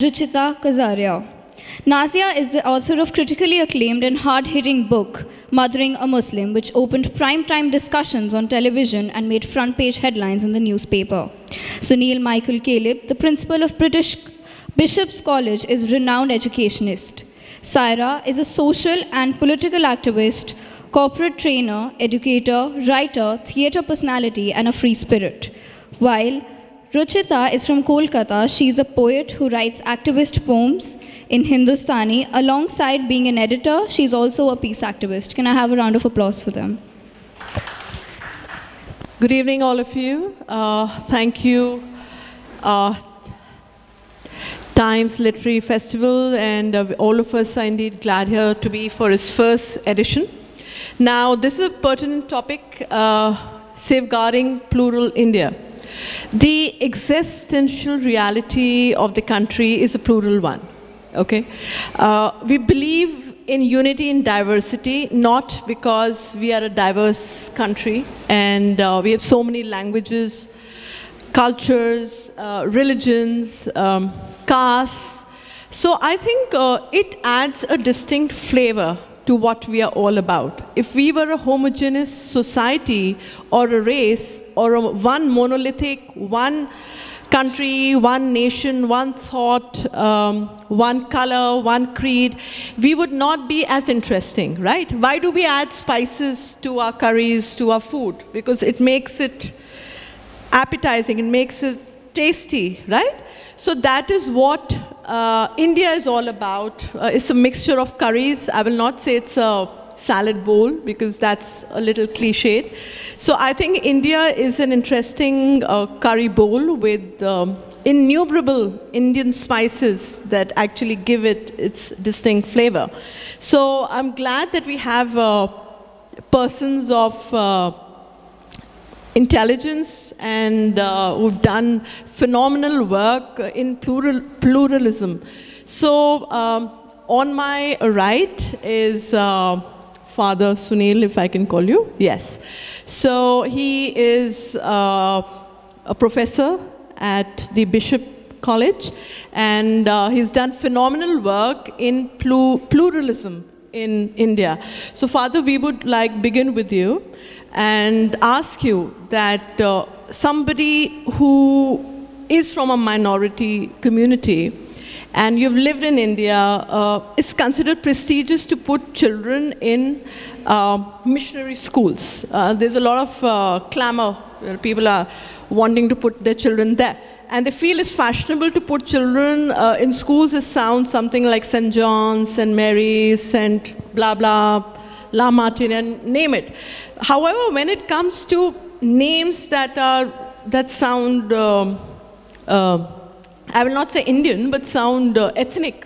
Ruchita Kazaria. Nazia is the author of critically acclaimed and hard-hitting book, Mothering a Muslim, which opened prime-time discussions on television and made front-page headlines in the newspaper. Sunil Michael Caleb, the principal of British Bishop's College, is a renowned educationist. Saira is a social and political activist, corporate trainer, educator, writer, theatre personality, and a free spirit. While Ruchita is from Kolkata, she is a poet who writes activist poems in Hindustani. Alongside being an editor, she is also a peace activist. Can I have a round of applause for them? Good evening, all of you. Thank you, Times Literary Festival, and all of us are indeed glad here to be for its first edition. Now, this is a pertinent topic, safeguarding plural India. The existential reality of the country is a plural one, okay? We believe in unity in diversity, not because we are a diverse country and we have so many languages, cultures, religions, castes. So I think it adds a distinct flavor to what we are all about. If we were a homogeneous society or a race or one monolithic, one country, one nation, one thought, one color, one creed, we would not be as interesting, right? Why do we add spices to our curries, to our food? Because it makes it appetizing, it makes it tasty, right? So that is what India is all about. It's a mixture of curries. I will not say it's a salad bowl because that's a little cliched. So I think India is an interesting curry bowl with innumerable Indian spices that actually give it its distinct flavor. So I'm glad that we have persons of intelligence and who've done phenomenal work in pluralism. So on my right is Father Sunil, if I can call you. Yes. So he is a professor at the Bishop College, and he's done phenomenal work in pluralism in India. So Father, we would like begin with you and ask you that somebody who is from a minority community and you've lived in India, it's considered prestigious to put children in missionary schools. There's a lot of clamor. People are wanting to put their children there. And they feel it's fashionable to put children in schools that sound something like St. John's, St. Mary's, St. blah blah, La Martin, and name it. However, when it comes to names that sound, I will not say Indian, but sound ethnic,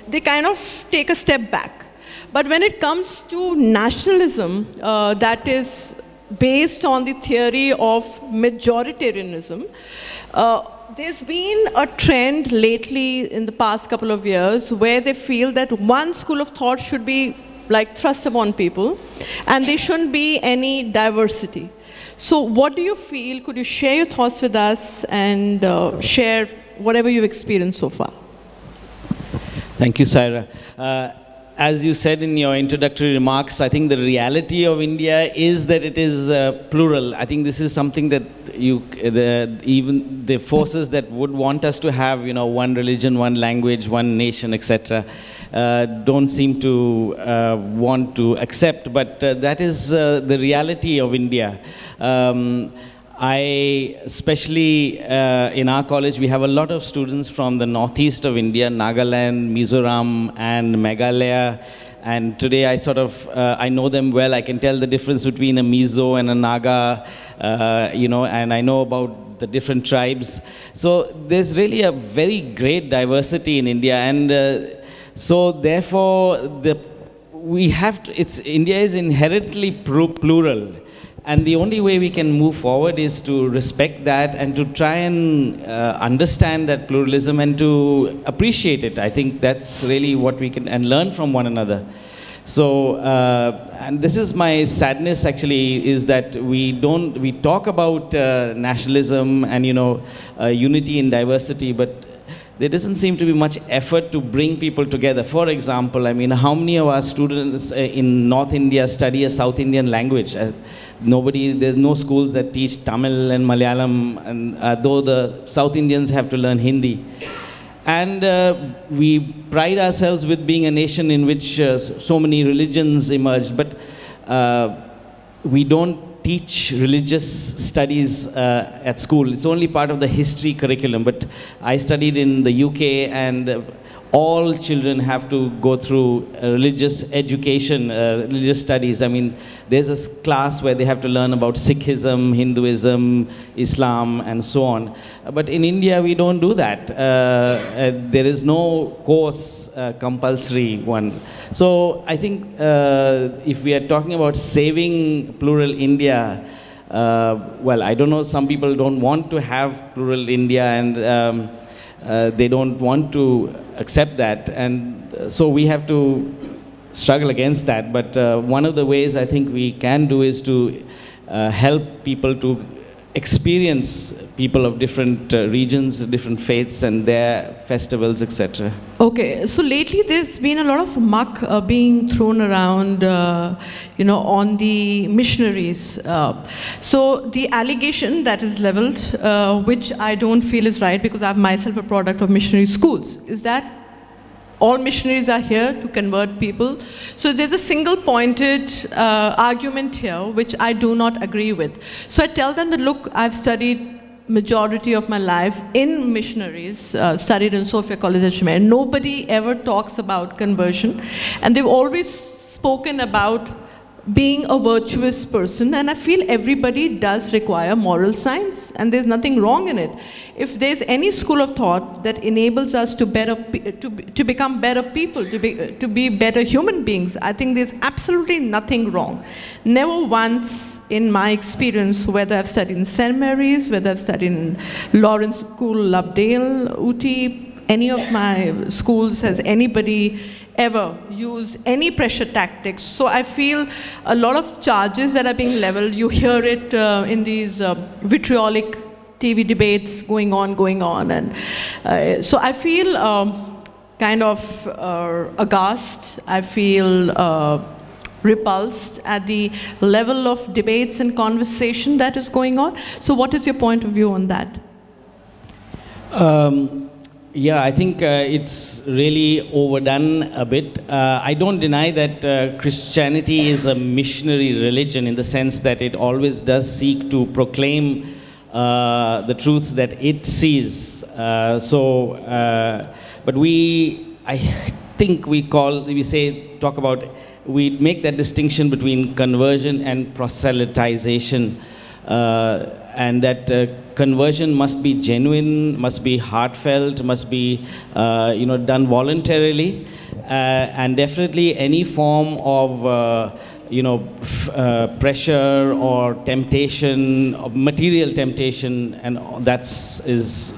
they kind of take a step back. But when it comes to nationalism, that is based on the theory of majoritarianism, there's been a trend lately in the past couple of years where they feel that one school of thought should be like thrust upon people, and there shouldn't be any diversity. So what do you feel? Could you share your thoughts with us and share whatever you've experienced so far? Thank you, Saira. As you said in your introductory remarks, I think the reality of India is that it is plural. I think this is something that even the forces that would want us to have, one religion, one language, one nation, etc., don't seem to want to accept. But that is the reality of India. Especially in our college, we have a lot of students from the northeast of India, Nagaland, Mizoram, and Meghalaya. And today I know them well. I can tell the difference between a Mizo and a Naga, and I know about the different tribes. So there's really a very great diversity in India. And so therefore, India is inherently plural. And the only way we can move forward is to respect that and to try and understand that pluralism and to appreciate it. I think that's really what we can, and learn from one another. So, and this is my sadness actually, is that we talk about nationalism and, unity in diversity, but there doesn't seem to be much effort to bring people together. For example, I mean, how many of our students in North India study a South Indian language? There's no schools that teach Tamil and Malayalam, and though the South Indians have to learn Hindi. And we pride ourselves with being a nation in which so many religions emerged, but we don't teach religious studies at school. It's only part of the history curriculum, but I studied in the UK, and all children have to go through religious education, religious studies. I mean, there's a class where they have to learn about Sikhism, Hinduism, Islam, and so on. But in India, we don't do that. There is no course, compulsory one. So I think if we are talking about saving plural India, well, I don't know, some people don't want to have plural India, and they don't want to accept that, and so we have to struggle against that. But one of the ways I think we can do is to help people to experience people of different regions, different faiths, and their festivals, etc. Okay, so lately there's been a lot of muck being thrown around, on the missionaries. So the allegation that is leveled, which I don't feel is right because I'm myself a product of missionary schools, is that all missionaries are here to convert people. So there's a single-pointed argument here, which I do not agree with. So I tell them that, look, I've studied majority of my life in missionaries, studied in Sophia College at Chennai. Nobody ever talks about conversion. And they've always spoken about being a virtuous person, and I feel everybody does require moral science, and there's nothing wrong in it. If there's any school of thought that enables us to become better people, to be better human beings, I think there's absolutely nothing wrong. Never once in my experience, whether I've studied in St. Mary's, whether I've studied in Lawrence School, Lovedale, Uti, any of my schools, has anybody ever use any pressure tactics. So I feel a lot of charges that are being leveled, you hear it in these vitriolic TV debates going on. And so I feel kind of aghast. I feel repulsed at the level of debates and conversation that is going on. So what is your point of view on that? Yeah, I think it's really overdone a bit. I don't deny that Christianity is a missionary religion in the sense that it always does seek to proclaim the truth that it sees. But I think we make that distinction between conversion and proselytization, and that conversion must be genuine, must be heartfelt, must be done voluntarily, and definitely any form of pressure or temptation, or material temptation, and is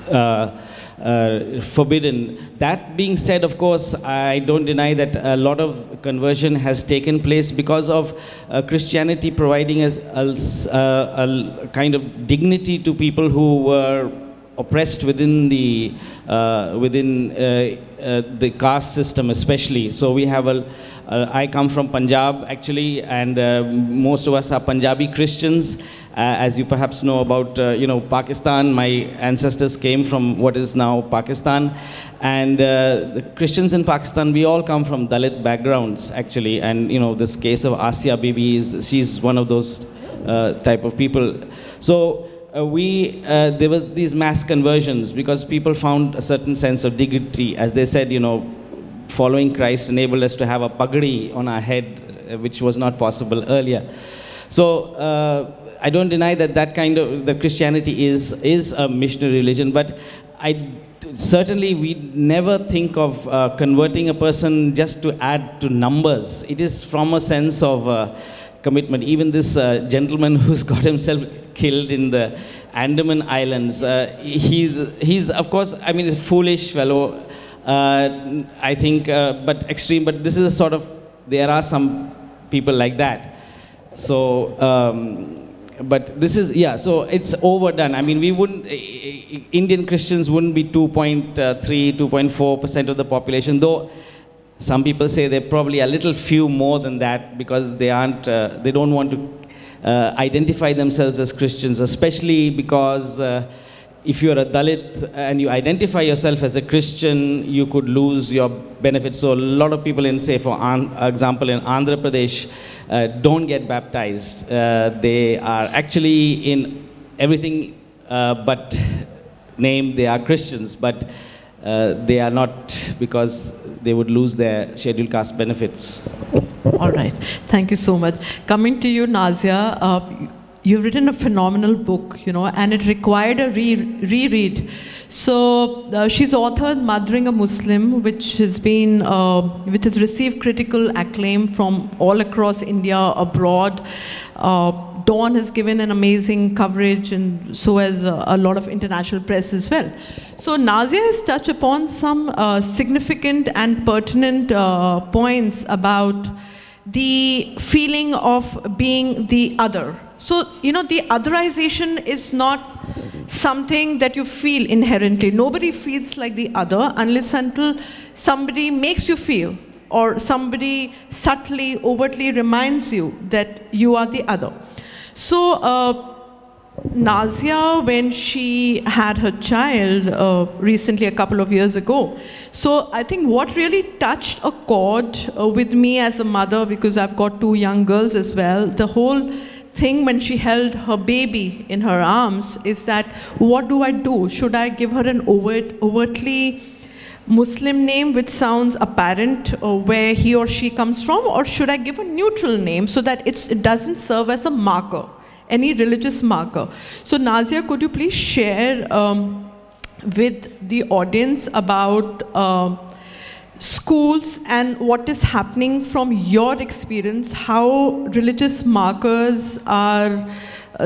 forbidden. That being said, of course, I don't deny that a lot of conversion has taken place because of Christianity providing a kind of dignity to people who were oppressed within the caste system, especially. So we have I come from Punjab, actually, and most of us are Punjabi Christians. As you perhaps know about, Pakistan, my ancestors came from what is now Pakistan. And the Christians in Pakistan, we all come from Dalit backgrounds, actually. And, this case of Asya Bibi, she's one of those type of people. So there was these mass conversions because people found a certain sense of dignity. As they said, following Christ enabled us to have a pagadi on our head, which was not possible earlier. So I don't deny that Christianity is a missionary religion, but certainly we never think of converting a person just to add to numbers. It is from a sense of commitment. Even this gentleman who's got himself killed in the Andaman Islands, he's of course, a foolish fellow, I think, but extreme. But this is there are some people like that. So but this is, yeah, so it's overdone. I mean, we wouldn't, Indian Christians wouldn't be 2.3, 2.4% of the population, though some people say they're probably a little few more than that because they aren't, they don't want to identify themselves as Christians, especially because if you're a Dalit and you identify yourself as a Christian, you could lose your benefits. So a lot of people in, say, for example, in Andhra Pradesh, don't get baptized. They are actually in everything but name, they are Christians, but they are not, because they would lose their scheduled caste benefits. All right, thank you so much. Coming to you, Nazia, you've written a phenomenal book, you know, and it required a reread. So she's authored Mothering a Muslim, which has been, which has received critical acclaim from all across India, abroad. Dawn has given an amazing coverage, and so has a lot of international press as well. So Nazia has touched upon some significant and pertinent points about the feeling of being the other. So, you know, the otherization is not something that you feel inherently. Nobody feels like the other unless until somebody makes you feel, or somebody subtly, overtly reminds you that you are the other. So, Nazia, when she had her child recently, a couple of years ago, so I think what really touched a chord with me as a mother, because I've got 2 young girls as well, the whole thing when she held her baby in her arms is that, what do I do? Should I give her an overtly Muslim name which sounds apparent where he or she comes from, or should I give a neutral name so that it doesn't serve as a marker, any religious marker? So Nazia, could you please share with the audience about schools and what is happening from your experience, how religious markers are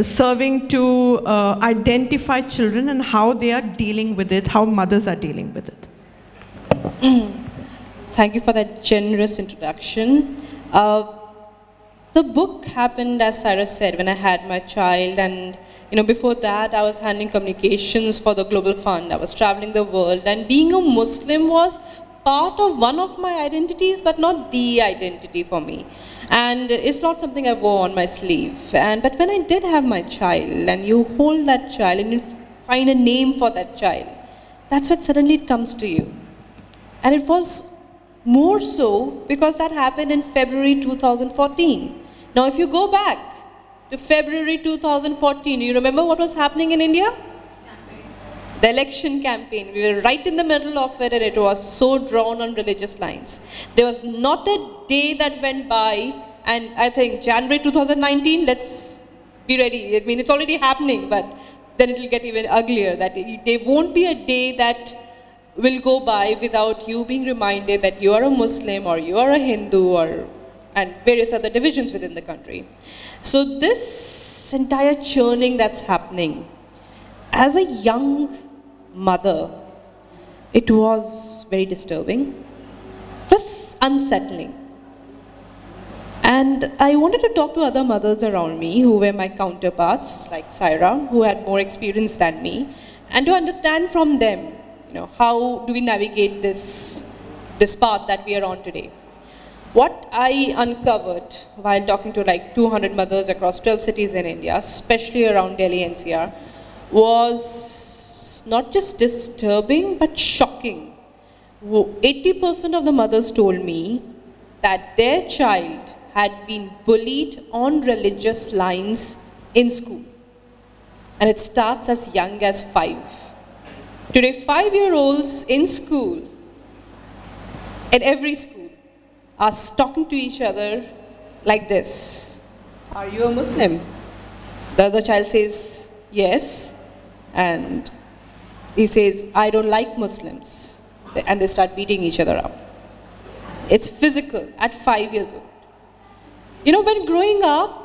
serving to identify children and how they are dealing with it, how mothers are dealing with it? Thank you for that generous introduction. The book happened, as Saira said, when I had my child, and you know, before that I was handling communications for the Global Fund. I was traveling the world, and being a Muslim was part of one of my identities, but not the identity for me. And it's not something I wore on my sleeve. But when I did have my child, and you hold that child and you find a name for that child, that's what suddenly it comes to you. And it was more so because that happened in February 2014. Now, if you go back to February 2014, do you remember what was happening in India? The election campaign. We were right in the middle of it, and it was so drawn on religious lines. There was not a day that went by, and I think January 2019, let's be ready. I mean, it's already happening, but then it will get even uglier. That there won't be a day that will go by without you being reminded that you are a Muslim or you are a Hindu, and various other divisions within the country. So this entire churning that's happening, as a young mother, it was very disturbing, plus unsettling. And I wanted to talk to other mothers around me who were my counterparts, like Saira, who had more experience than me, and to understand from them, you know, how do we navigate this path that we are on today. What I uncovered while talking to like 200 mothers across 12 cities in India, especially around Delhi NCR, was not just disturbing, but shocking. 80% of the mothers told me that their child had been bullied on religious lines in school. And it starts as young as 5. Today, 5-year-olds in school, at every school, are talking to each other like this. Are you a Muslim? The other child says, yes. And he says, I don't like Muslims. And they start beating each other up. It's physical at 5 years old. You know, when growing up,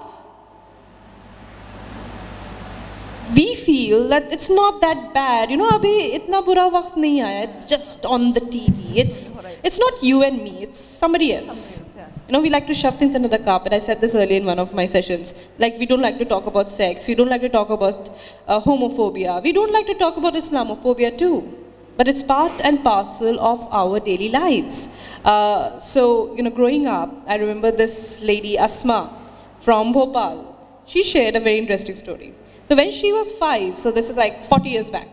we feel that it's not that bad. You know, abhi itna bura waqt nahi aaya. It's just on the TV. It's not you and me. It's somebody else. we like to shove things under the carpet. I said this earlier in one of my sessions. Like, we don't like to talk about sex. We don't like to talk about homophobia. We don't like to talk about Islamophobia too. But it's part and parcel of our daily lives. So, growing up, I remember this lady, Asma, from Bhopal. She shared a very interesting story. So when she was 5, so this is like 40 years back.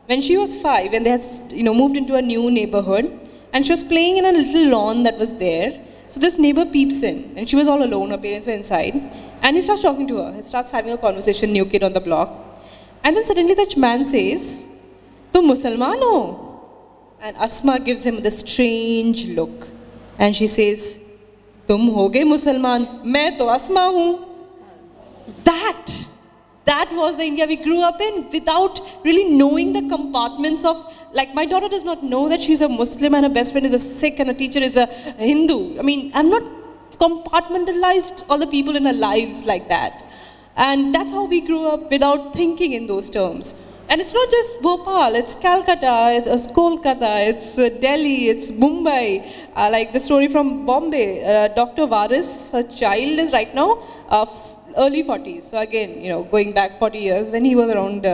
When she was 5, and they had, moved into a new neighborhood, and she was playing in a little lawn that was there. So this neighbor peeps in, and she was all alone, her parents were inside, and he starts talking to her. He starts having a conversation, new kid on the block. And then suddenly that man says, "Tum Musalman ho?" And Asma gives him this strange look. And she says, "Tum ho gaye Musalman, main to Asma hu." That was the India we grew up in, without really knowing the compartments of, like, my daughter does not know that she's a Muslim and her best friend is a Sikh and a teacher is a Hindu. I mean, I'm not compartmentalized all the people in our lives like that. And that's how we grew up, without thinking in those terms. And it's not just Bhopal, it's Calcutta, it's Kolkata, it's Delhi, it's Mumbai. Like the story from Bombay, Dr. Varis, her child is right now early 40s. So again, going back 40 years, when he was around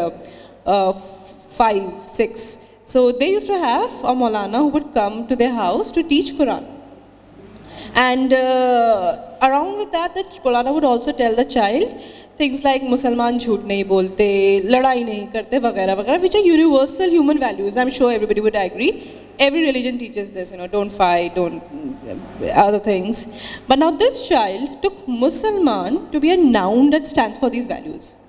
5, 6. So they used to have a Maulana who would come to their house to teach Quran. And around with that, the Maulana would also tell the child things like Musalman jhoot nahi bolte, ladai nahi karte, vagara, vagara, which are universal human values. I'm sure everybody would agree. Every religion teaches this, don't fight, don't other things. But now this child took Musalman to be a noun that stands for these values.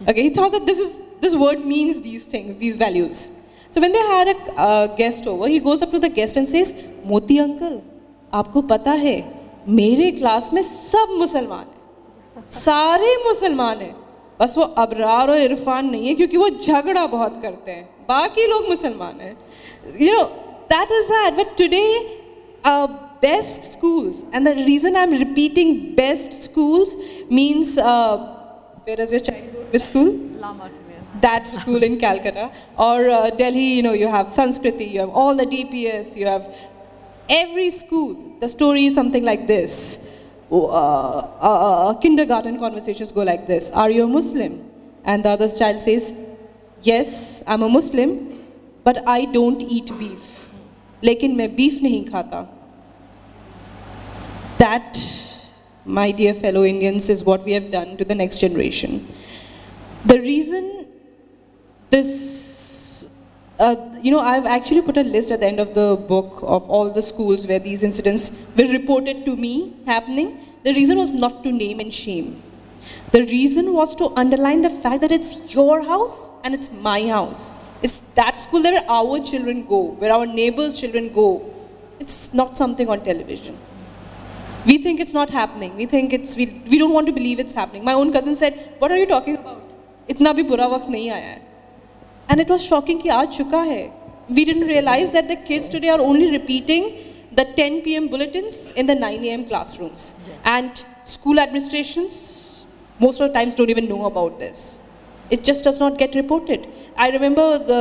Okay, he thought that this word means these things, these values. So when they had a guest over, he goes up to the guest and says, "Moti uncle, aapko pata hai, mere class mein sab Musalman hai, सारे मुसलमान हैं, बस वो अबरार और इरफान नहीं है क्योंकि वो झगड़ा बहुत करते हैं, बाकी लोग मुसलमान हैं." That is that. But today, best schools, and the reason I'm repeating best schools means, where does your child go to school? That school in Calcutta. Or Delhi, you have Sanskriti, you have all the DPS, you have every school. The story is something like this. Kindergarten conversations go like this: "Are you a Muslim?" And the other child says, "Yes, I'm a Muslim, but I don't eat beef. Lekin main beef nahi khata." That, my dear fellow Indians, is what we have done to the next generation. The reason this, I've actually put a list at the end of the book of all the schools where these incidents were reported to me happening. The reason was not to name and shame. The reason was to underline the fact that it's your house and it's my house. It's that school where our children go, where our neighbors' children go. It's not something on television. We think it's not happening. We think we don't want to believe it's happening. My own cousin said, "What are you talking about? Itna bhi bura waqt nahi aaya hai." And it was shocking ki aaj chuka hai. We didn't realize that the kids today are only repeating the 10 p.m. bulletins in the 9 a.m. classrooms. And school administrations, most of the times, don't even know about this. It just does not get reported. I remember the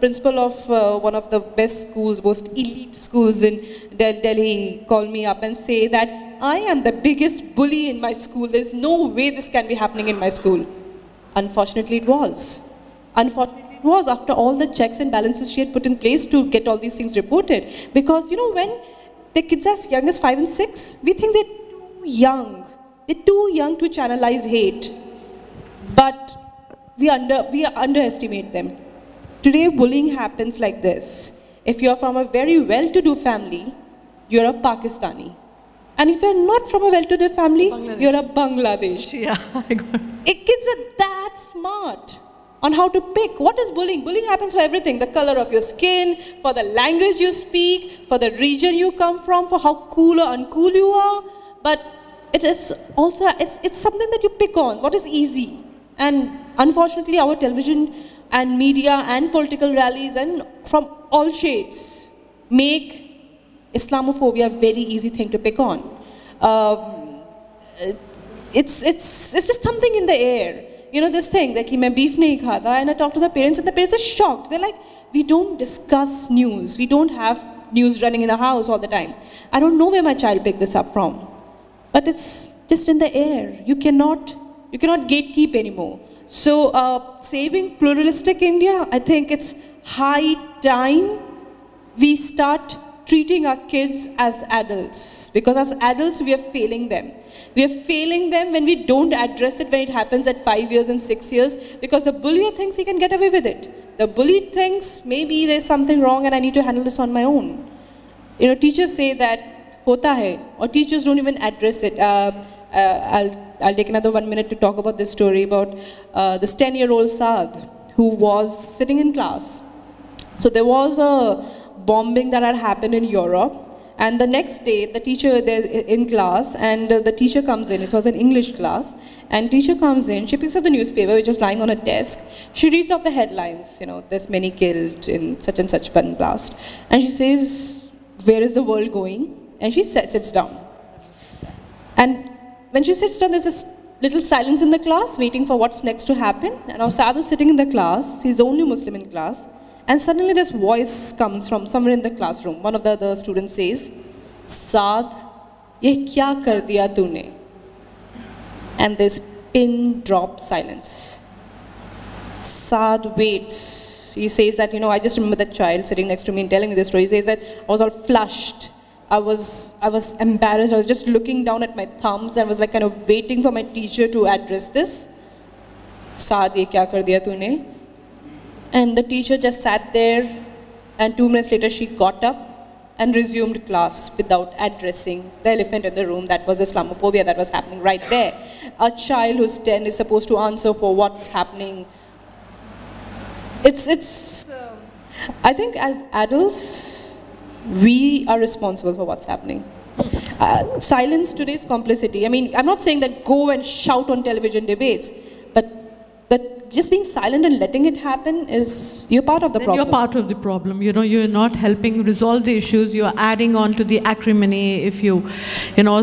principal of one of the best schools, most elite schools in Delhi, call me up and say that I am the biggest bully in my school. There's no way this can be happening in my school. Unfortunately, it was. Unfortunately, it was, after all the checks and balances she had put in place to get all these things reported. Because, when the kids are as young as 5 and 6, we think they're too young. They're too young to channelize hate. But we underestimate them. Today, bullying happens like this. If you're from a very well-to-do family, you're a Pakistani. And if you're not from a well-to-do family, you're a Bangladesh. Yeah, I got it. Kids are that smart on how to pick. What is bullying? Bullying happens for everything. The color of your skin, for the language you speak, for the region you come from, for how cool or uncool you are. But it is also, it's something that you pick on. What is easy? And unfortunately, our television and media and political rallies and from all shades make Islamophobia a very easy thing to pick on. It's just something in the air. This thing, that main beef nahi khata, and I talk to the parents and the parents are shocked. They're like, we don't discuss news. We don't have news running in the house all the time. I don't know where my child picked this up from. but it's just in the air. You cannot gatekeep anymore. So saving pluralistic India, I think it's high time we start treating our kids as adults, because as adults we are failing them. We are failing them when we don't address it when it happens at 5 years and 6 years, because the bullier thinks he can get away with it. The bully thinks maybe there's something wrong and I need to handle this on my own. You know, teachers say that hota hai, or teachers don't even address it. I'll take another 1 minute to talk about this story about this 10-year-old Saad who was sitting in class. So there was a bombing that had happened in Europe, and the next day the teacher in class, and the teacher comes in. It was an English class, and teacher comes in, she picks up the newspaper which is lying on a desk, she reads out the headlines, you know, there's many killed in such and such bomb blast, and she says, where is the world going? And she sits down. And when she sits down, there's this little silence in the class, waiting for what's next to happen. And now Saad is sitting in the class, he's the only Muslim in class, and suddenly this voice comes from somewhere in the classroom. One of the other students says, Saad, ye kya kar diya tune? And there's pin drop silence. Saad waits. He says that, you know, I just remember that child sitting next to me and telling me this story. He says that I was all flushed. I was embarrassed. I was just looking down at my thumbs and was like kind of waiting for my teacher to address this. Saad, ye kya kar diya tune? And the teacher just sat there, and 2 minutes later she got up and resumed class without addressing the elephant in the room. That was Islamophobia that was happening right there. A child who's 10 is supposed to answer for what's happening. I think as adults, we are responsible for what's happening. Silence today is complicity. I mean, I'm not saying that go and shout on television debates, but just being silent and letting it happen is, you're part of the problem. You're part of the problem. You know, you're not helping resolve the issues. You're adding on to the acrimony if you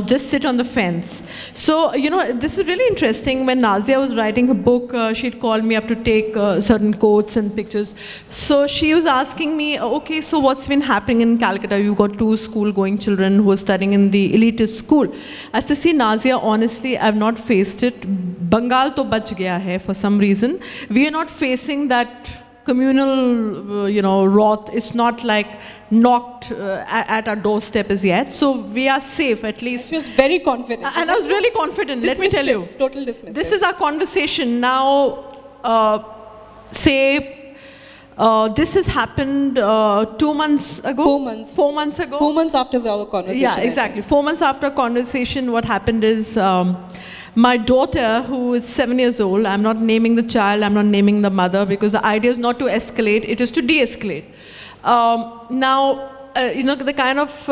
just sit on the fence. So, you know, this is really interesting. When Nazia was writing her book, she'd called me up to take certain quotes and pictures. So she was asking me, okay, so what's been happening in Calcutta? You've got 2 school-going children who are studying in the elitist school. I said, see, Nazia, honestly, I've not faced it. Bengal to bach gaya hai for some reason. We are not facing that communal, wrath. It's not like knocked at our doorstep as yet. So we are safe, at least. She was very confident. And I was really confident, let me tell you. Total dismissive. This is our conversation. Now, this has happened 2 months ago? 4 months. 4 months ago? 4 months after our conversation. Yeah, exactly. 4 months after our conversation, what happened is, my daughter, who is 7 years old, I'm not naming the child, I'm not naming the mother, because the idea is not to escalate, it is to de-escalate. The kind of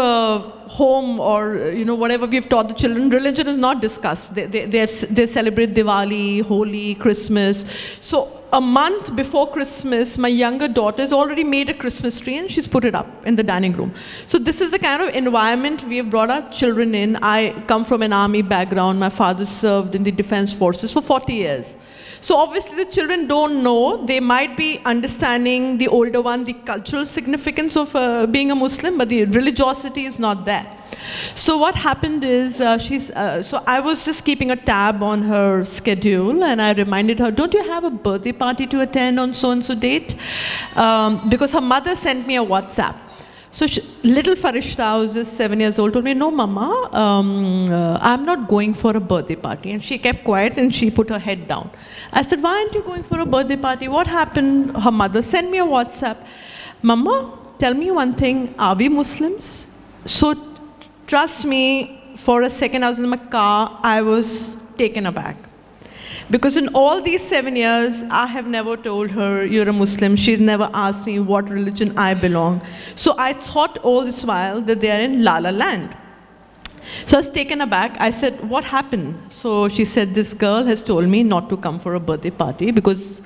home or, whatever we've taught the children, religion is not discussed. They celebrate Diwali, Holi, Christmas. So a month before Christmas, my younger daughter has already made a Christmas tree and she's put it up in the dining room. So this is the kind of environment we have brought our children in. I come from an army background. My father served in the defense forces for 40 years. So obviously the children don't know. They might be understanding, the older one, the cultural significance of being a Muslim, but the religiosity is not there. So what happened is, so I was just keeping a tab on her schedule, and I reminded her, don't you have a birthday party to attend on so-and-so date? Because her mother sent me a WhatsApp. So little Farishta, who's just 7 years old, told me, no, Mama, I'm not going for a birthday party. And she kept quiet and she put her head down. I said, why aren't you going for a birthday party? What happened? Her mother sent me a WhatsApp. Mama, tell me one thing, are we Muslims? So trust me, for a second I was in my car, I was taken aback. Because in all these 7 years, I have never told her, you're a Muslim. She's never asked me what religion I belong. So I thought all this while that they are in La La Land. So I was taken aback. I said, what happened? So she said, this girl has told me not to come for a birthday party because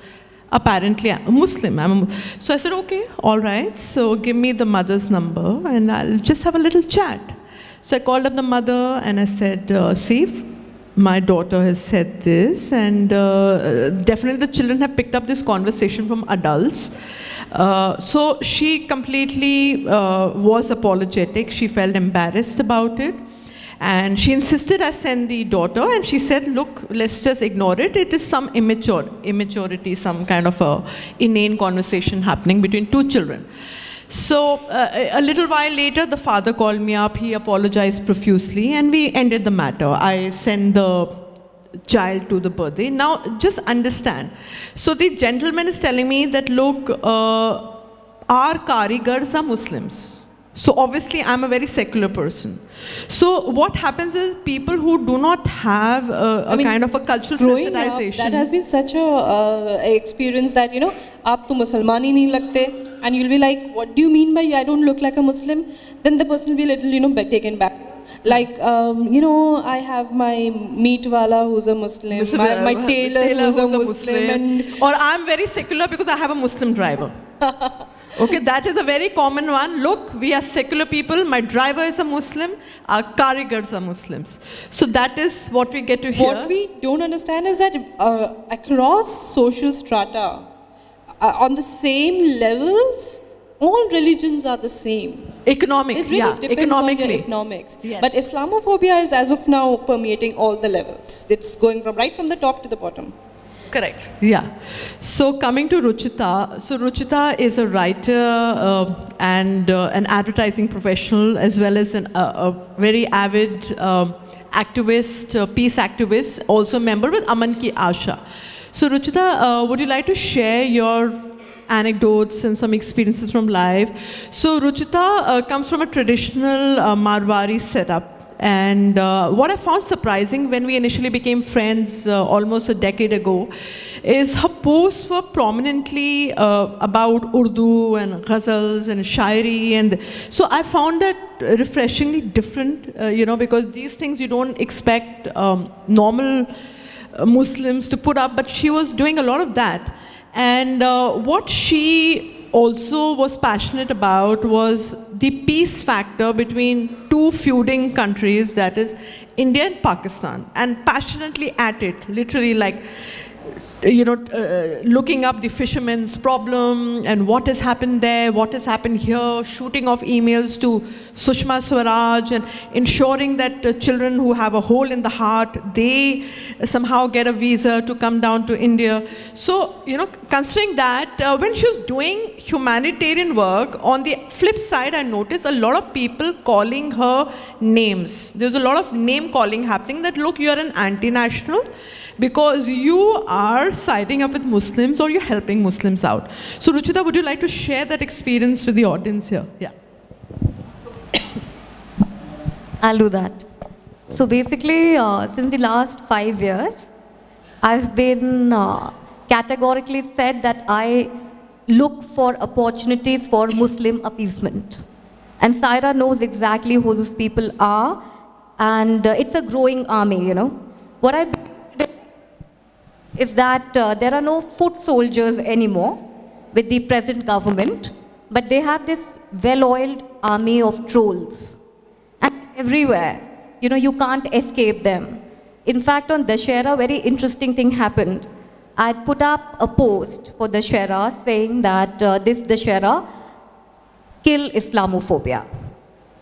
apparently I'm a Muslim. So I said, okay, all right. So give me the mother's number and I'll just have a little chat. So I called up the mother and I said, see, my daughter has said this, and definitely the children have picked up this conversation from adults. So she completely was apologetic. She felt embarrassed about it. And she insisted I send the daughter, and she said, look, let's just ignore it. It is some immaturity, some kind of a inane conversation happening between two children. So a little while later, the father called me up. He apologized profusely, and we ended the matter. I sent the child to the birthday. Now, just understand. So the gentleman is telling me that, look, our karigars are Muslims. So obviously, I'm a very secular person. So what happens is people who do not have a kind of a cultural sensitization. That has been such a experience that, you know, aap to Musliman hi nahi lagte, and you'll be like, what do you mean by I don't look like a Muslim? Then the person will be a little, you know, taken back. Like, you know, I have my meat wala who's a Muslim, my tailor who's a Muslim. And or I'm very secular because I have a Muslim driver. Okay, that is a very common one. Look, we are secular people. My driver is a Muslim. Our karigars are Muslims. So that is what we get to hear. What we don't understand is that across social strata, on the same levels, all religions are the same. Economic, it really depends economically. on your economics. Yes. But Islamophobia is as of now permeating all the levels. It's going from right from the top to the bottom. Correct. Yeah. So coming to Ruchita. So Ruchita is a writer and an advertising professional, as well as a very avid activist, peace activist, also a member with Aman Ki Asha. So Ruchita, would you like to share your anecdotes and some experiences from life? So Ruchita comes from a traditional Marwari setup. And what I found surprising when we initially became friends almost a decade ago is her posts were prominently about Urdu and ghazals and shairi. And so I found that refreshingly different, you know, because these things you don't expect normal Muslims to put up, but she was doing a lot of that. And what she also was passionate about was the peace factor between two feuding countries, that is India and Pakistan, and passionately at it, literally like, you know, looking up the fishermen's problem and what has happened there, what has happened here, shooting off emails to Sushma Swaraj and ensuring that children who have a hole in the heart, they somehow get a visa to come down to India. So, you know, considering that, when she was doing humanitarian work, on the flip side, I noticed a lot of people calling her names. There's a lot of name calling happening that, look, you're an anti-national, because you are siding up with Muslims or you're helping Muslims out. So Ruchita, would you like to share that experience with the audience here? Yeah. I'll do that. So basically, since the last 5 years, I've been categorically said that I look for opportunities for Muslim appeasement. And Saira knows exactly who those people are, and it's a growing army, you know. What I is that there are no foot soldiers anymore with the present government, but they have this well-oiled army of trolls. And everywhere, you know, you can't escape them. In fact, on Dashera, a very interesting thing happened. I put up a post for Dashera saying that this Dashera, kill Islamophobia.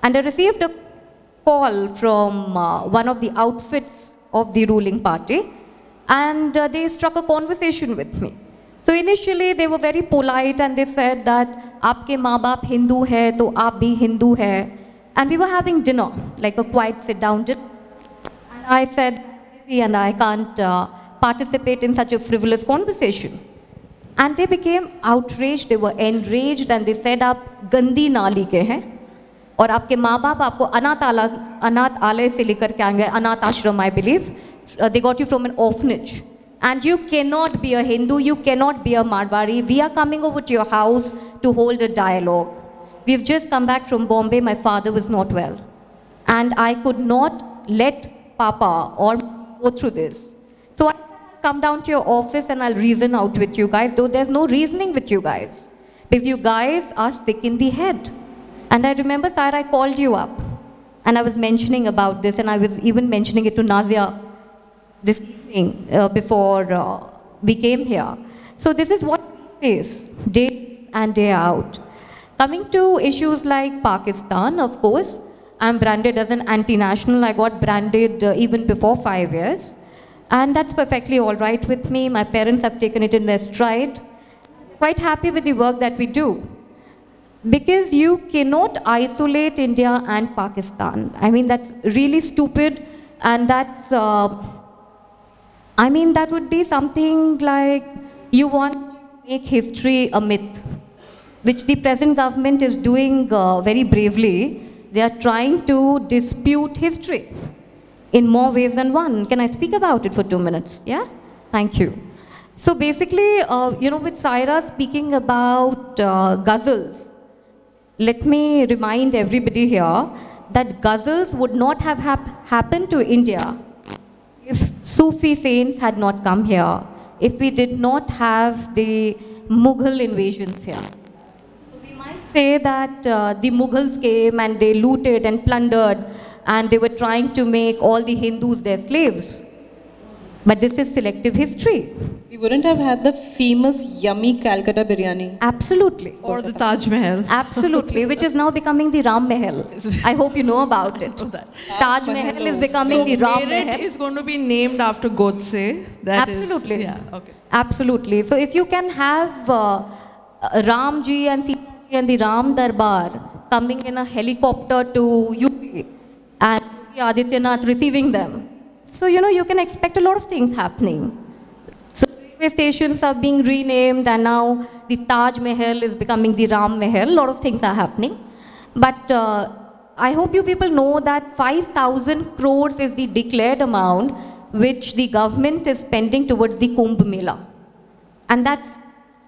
And I received a call from one of the outfits of the ruling party, and they struck a conversation with me. So initially they were very polite and they said that aapke maa baap Hindu hai to aap bhi Hindu hai. And we were having dinner, like a quiet sit down dinner. And I said, and I can't participate in such a frivolous conversation. And they became outraged, they were enraged, and they said, aap gandi naali ke hain. और आपके माँ बाप आपको अनाथ आलय से लेकर के आएंगे, अनाथ आश्रम, I believe. They got you from an orphanage. And you cannot be a Hindu, you cannot be a Marwari. We are coming over to your house to hold a dialogue. We've just come back from Bombay, my father was not well. And I could not let Papa or go through this. So I'll come down to your office and I'll reason out with you guys, though there's no reasoning with you guys. Because you guys are sick in the head. And I remember, Saira, I called you up. And I was mentioning about this, and I was even mentioning it to Nazia this evening before we came here. So this is what we face day and day out. Coming to issues like Pakistan, of course, I'm branded as an anti-national. I got branded even before 5 years. And that's perfectly all right with me. My parents have taken it in their stride. Quite happy with the work that we do. Because you cannot isolate India and Pakistan. I mean, that's really stupid. And that's, I mean, that would be something like you want to make history a myth, which the present government is doing very bravely. They are trying to dispute history in more ways than one. Can I speak about it for 2 minutes? Yeah? Thank you. So basically, you know, with Saira speaking about ghazals, let me remind everybody here that ghazals would not have happened to India if Sufi saints had not come here, if we did not have the Mughal invasions here. Say that the Mughals came and they looted and plundered and they were trying to make all the Hindus their slaves. But this is selective history. We wouldn't have had the famous yummy Calcutta biryani. Absolutely. Or the Taj Mahal. Absolutely, which is now becoming the Ram Mahal. I hope you know about it. Taj Mahal is becoming the Ram Mahal. It is going to be named after Godse. Absolutely. Yeah, okay. Absolutely. So if you can have Ramji and Sita and the Ram Darbar coming in a helicopter to UP and Adityanath receiving them. So, you know, you can expect a lot of things happening. So, railway stations are being renamed and now the Taj Mahal is becoming the Ram Mahal. A lot of things are happening. But I hope you people know that 5,000 crores is the declared amount which the government is spending towards the Kumbh Mela. And that's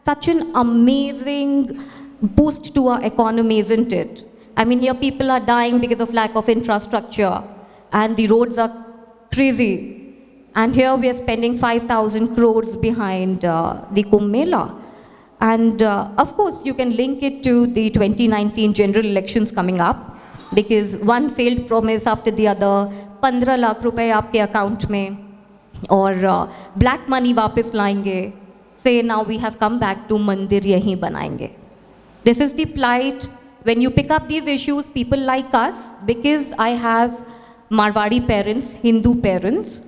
such an amazing boost to our economy, isn't it? I mean, here people are dying because of lack of infrastructure and the roads are crazy. And here we are spending 5,000 crores behind the Kumbh Mela. And of course, you can link it to the 2019 general elections coming up because one failed promise after the other, 15 lakh rupaye aapke account mein, or black money वापस लाएंगे. Say now we have come back to mandir yahi banayenge. This is the plight when you pick up these issues, people like us, because I have Marwadi parents, Hindu parents.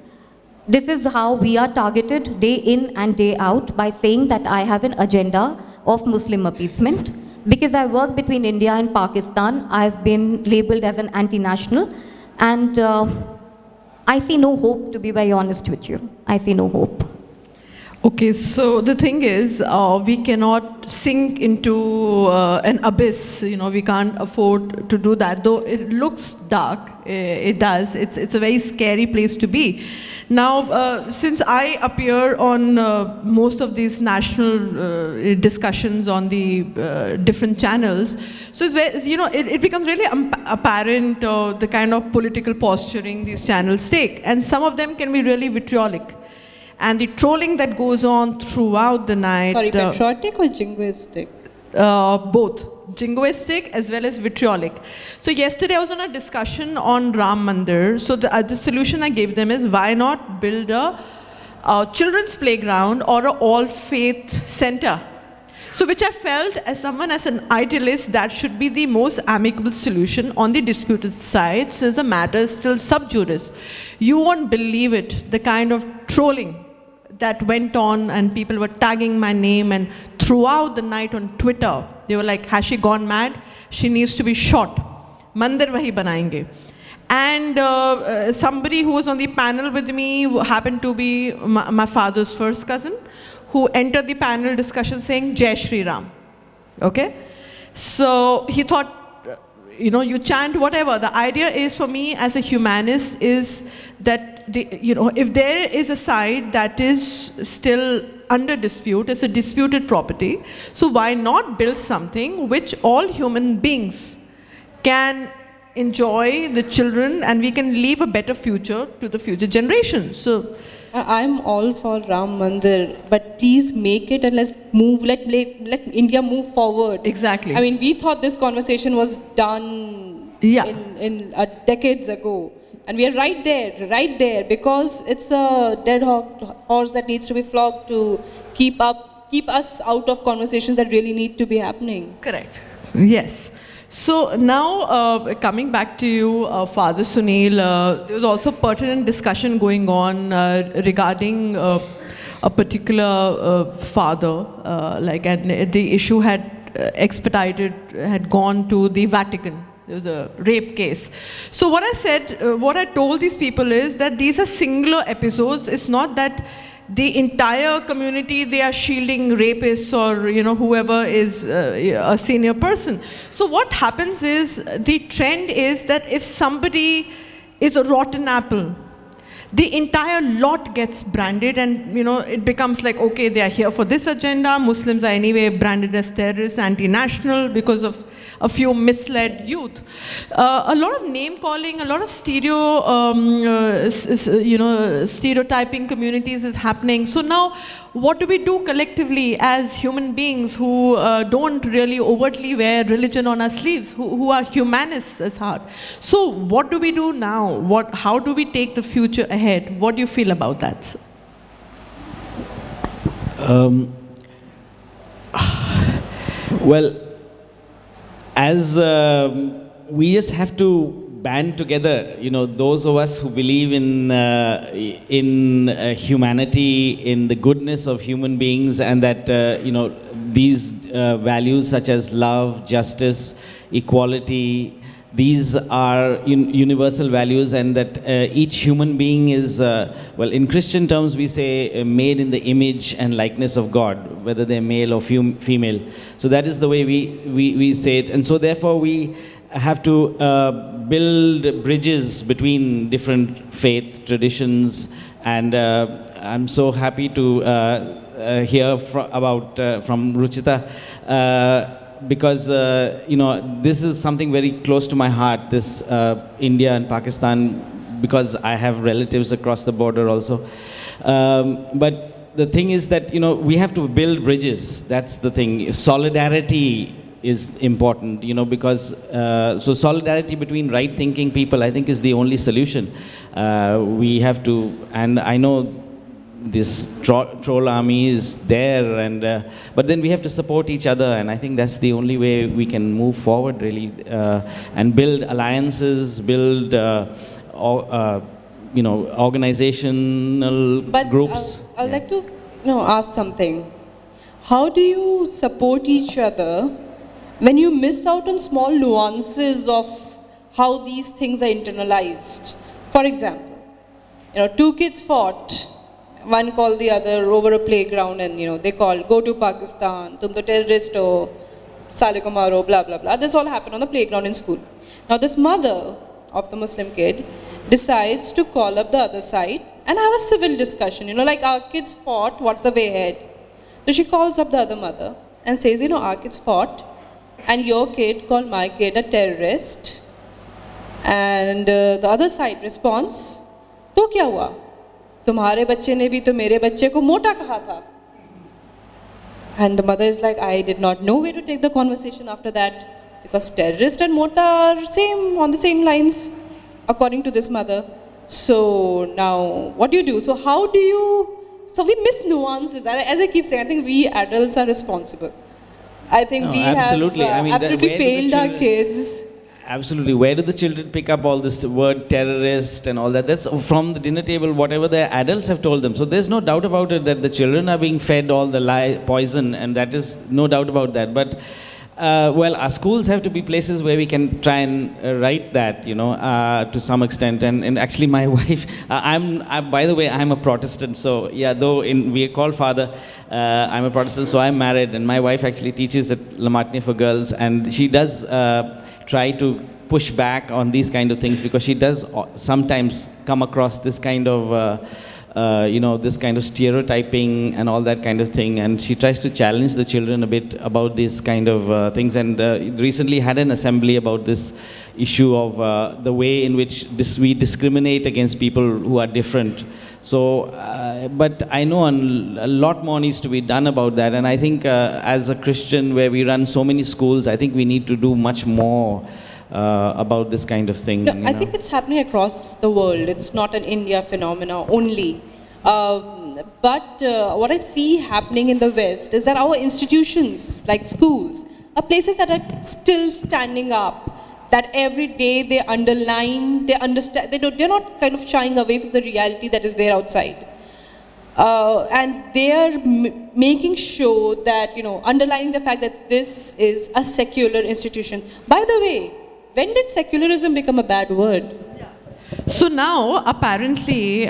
This is how we are targeted day in and day out by saying that I have an agenda of Muslim appeasement. Because I work between India and Pakistan, I've been labeled as an anti-national. And I see no hope, to be very honest with you. I see no hope. Okay, so the thing is, we cannot sink into an abyss. You know, we can't afford to do that. Though it looks dark, it does. It's a very scary place to be. Now, since I appear on most of these national discussions on the different channels, so it's very, you know, it becomes really apparent the kind of political posturing these channels take, and some of them can be really vitriolic. And the trolling that goes on throughout the night. Sorry, patriotic or jingoistic? Both. Jingoistic as well as vitriolic. So yesterday I was on a discussion on Ram Mandir. So the solution I gave them is, why not build a children's playground or an all-faith center? So which I felt as someone, as an idealist, that should be the most amicable solution on the disputed side, since the matter is still sub judice. You won't believe it, the kind of trolling that went on, and people were tagging my name, and throughout the night on Twitter, they were like, has she gone mad? She needs to be shot. Mandir wahi banayenge. And somebody who was on the panel with me happened to be my father's first cousin, who entered the panel discussion saying, Jai Shri Ram. Okay? So he thought, you know, you chant whatever. The idea is, for me as a humanist, is that, you know, if there is a side that is still under dispute, it's a disputed property, so why not build something which all human beings can enjoy, the children, and we can leave a better future to the future generations. So I'm all for Ram Mandir, but please make it and let's move, let India move forward. Exactly. I mean, we thought this conversation was done in decades ago. And we are right there, because it's a dead horse that needs to be flogged to keep us out of conversations that really need to be happening. Correct. Yes. So now, coming back to you, Father Sunil, there was also pertinent discussion going on regarding a particular father, and the issue had had gone to the Vatican. There was a rape case. So what I said, what I told these people is that these are singular episodes. It's not that the entire community, they are shielding rapists or whoever is a senior person. So what happens is, the trend is that if somebody is a rotten apple, the entire lot gets branded, and it becomes like, okay, they are here for this agenda. Muslims are anyway branded as terrorists, anti-national, because of a few misled youth. A lot of name calling, a lot of stereotyping communities is happening. So now, what do we do collectively as human beings who don't really overtly wear religion on our sleeves, who are humanists at heart? So what do we do now? How do we take the future ahead? What do you feel about that, sir? Well, as we just have to band together, those of us who believe in humanity, in the goodness of human beings, and that these values such as love, justice, equality, these are universal values, and that each human being is, well, in Christian terms we say made in the image and likeness of God, whether they're male or female. So that is the way we say it. And so therefore we have to build bridges between different faith traditions. And I'm so happy to hear from Ruchita, because this is something very close to my heart, this India and Pakistan, because I have relatives across the border also. But the thing is that we have to build bridges. That's the thing. Solidarity is important, because so solidarity between right-thinking people, I think, is the only solution. We have to, and I know this troll army is there, and but then we have to support each other, and I think that's the only way we can move forward, really, and build alliances, build organizational groups. I'd like to ask something. How do you support each other when you miss out on small nuances of how these things are internalized? For example, two kids fought. One called the other over a playground, and they called, go to Pakistan, tum to terrorist ho, sale ko maro, blah blah blah. This all happened on the playground in school. Now this mother of the Muslim kid decides to call up the other side and have a civil discussion. Like, our kids fought, what's the way ahead? So she calls up the other mother and says, our kids fought, and your kid called my kid a terrorist. And the other side responds, to kya hua? तुम्हारे बच्चे ने भी तो मेरे बच्चे को मोटा कहा था. And the mother is like, I did not know where to take the conversation after that, because terrorist and mota are on the same lines, according to this mother. So now, what do you do? So how do you, so we miss nuances. As I keep saying, I think we adults are responsible. I think we absolutely. have absolutely failed our kids. Absolutely. Where do the children pick up all this word terrorist and all that? That's from the dinner table, whatever their adults have told them. So there's no doubt about it that the children are being fed all the poison, and that is no doubt about that. But, well, our schools have to be places where we can try and write that, to some extent. And actually my wife, by the way, I'm a Protestant. So yeah, though we are called father, I'm a Protestant, so I'm married. And my wife actually teaches at La Martiniere for girls. And she does try to push back on these kind of things, because she does sometimes come across this kind of, this kind of stereotyping and all that kind of thing, and she tries to challenge the children a bit about these kind of things, and recently had an assembly about this issue of the way in which we discriminate against people who are different. So, but I know a lot more needs to be done about that, and I think as a Christian, where we run so many schools, I think we need to do much more about this kind of thing. No, I think it's happening across the world. It's not an India phenomena only. But what I see happening in the West is that our institutions, like schools, are places that are still standing up, that every day they underline, they understand, they're not kind of shying away from the reality that is there outside. And they are making sure that, underlining the fact that this is a secular institution. By the way, when did secularism become a bad word? So now, apparently,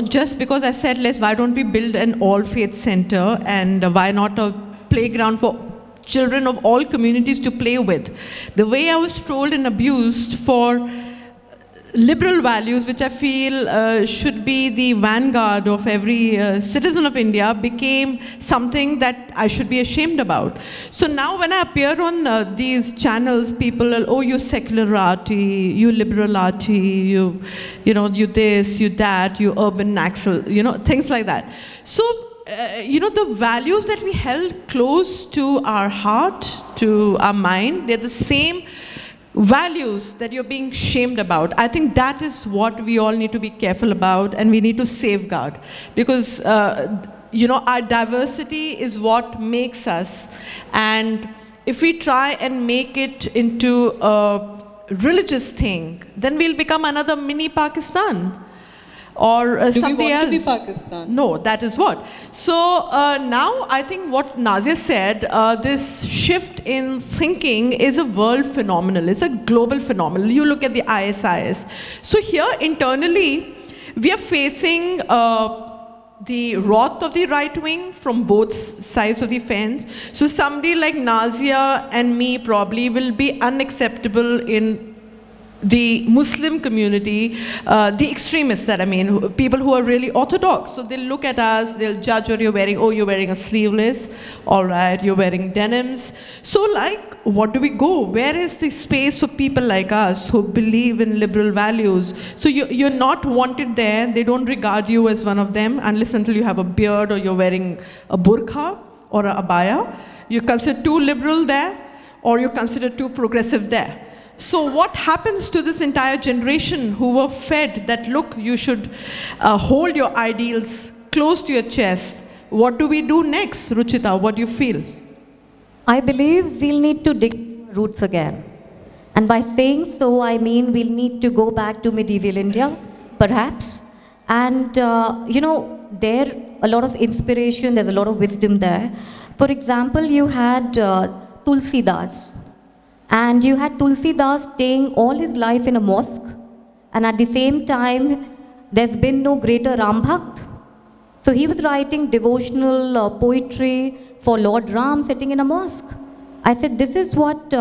just because I said, why don't we build an all-faith center, and why not a playground for children of all communities to play with? The way I was trolled and abused for liberal values, which I feel should be the vanguard of every citizen of India, became something that I should be ashamed about. So now when I appear on these channels, people will, oh, you secularati, you liberalati, you this, you that, you urban naxal, things like that. So, the values that we held close to our heart, to our mind, they're the same values that you're being shamed about. I think that is what we all need to be careful about, and we need to safeguard, because our diversity is what makes us, and if we try and make it into a religious thing, then we'll become another mini Pakistan. Or something else. Do we want to be Pakistan? No, that is what. So now I think what Nazia said, this shift in thinking is a world phenomenon. It's a global phenomenon. You look at the ISIS. So here internally, we are facing the wrath of the right wing from both sides of the fence. So somebody like Nazia and me probably will be unacceptable in the Muslim community, the extremists that I mean, people who are really orthodox. So they'll look at us, they'll judge what you're wearing. Oh, you're wearing a sleeveless. All right, you're wearing denims. So like, what do we go? Where is the space for people like us who believe in liberal values? So you're not wanted there. They don't regard you as one of them unless until you have a beard or you're wearing a burqa or a abaya. You're considered too liberal there, or you're considered too progressive there. So what happens to this entire generation who were fed that, look, you should hold your ideals close to your chest? What do we do next, Ruchita? What do you feel? I believe we'll need to dig roots again. And by saying so, I mean we'll need to go back to medieval India, perhaps. And, there a lot of inspiration, there's a lot of wisdom there. For example, you had Tulsidas. And you had Tulsidas staying all his life in a mosque, and at the same time, there's been no greater Ram Bhakt. So he was writing devotional poetry for Lord Ram sitting in a mosque. I said, this is what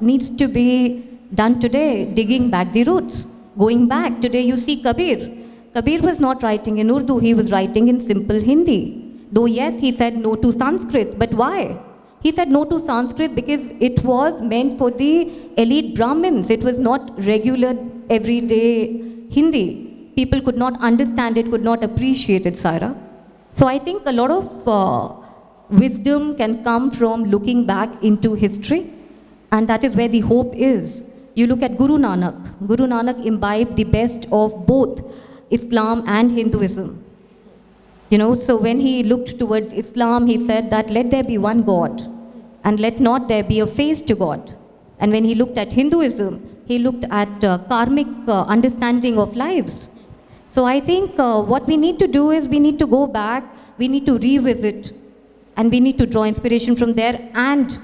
needs to be done today, digging back the roots. Going back, today you see Kabir. Kabir was not writing in Urdu, he was writing in simple Hindi. Though yes, he said no to Sanskrit, but why? He said no to Sanskrit because it was meant for the elite Brahmins. It was not regular, everyday Hindi. People could not understand it, could not appreciate it, Saira. So I think a lot of wisdom can come from looking back into history, and that is where the hope is. You look at Guru Nanak. Guru Nanak imbibed the best of both Islam and Hinduism. So when he looked towards Islam, he said that let there be one God and let not there be a face to God. And when he looked at Hinduism, he looked at karmic understanding of lives. So I think what we need to do is we need to go back, we need to revisit, and we need to draw inspiration from there and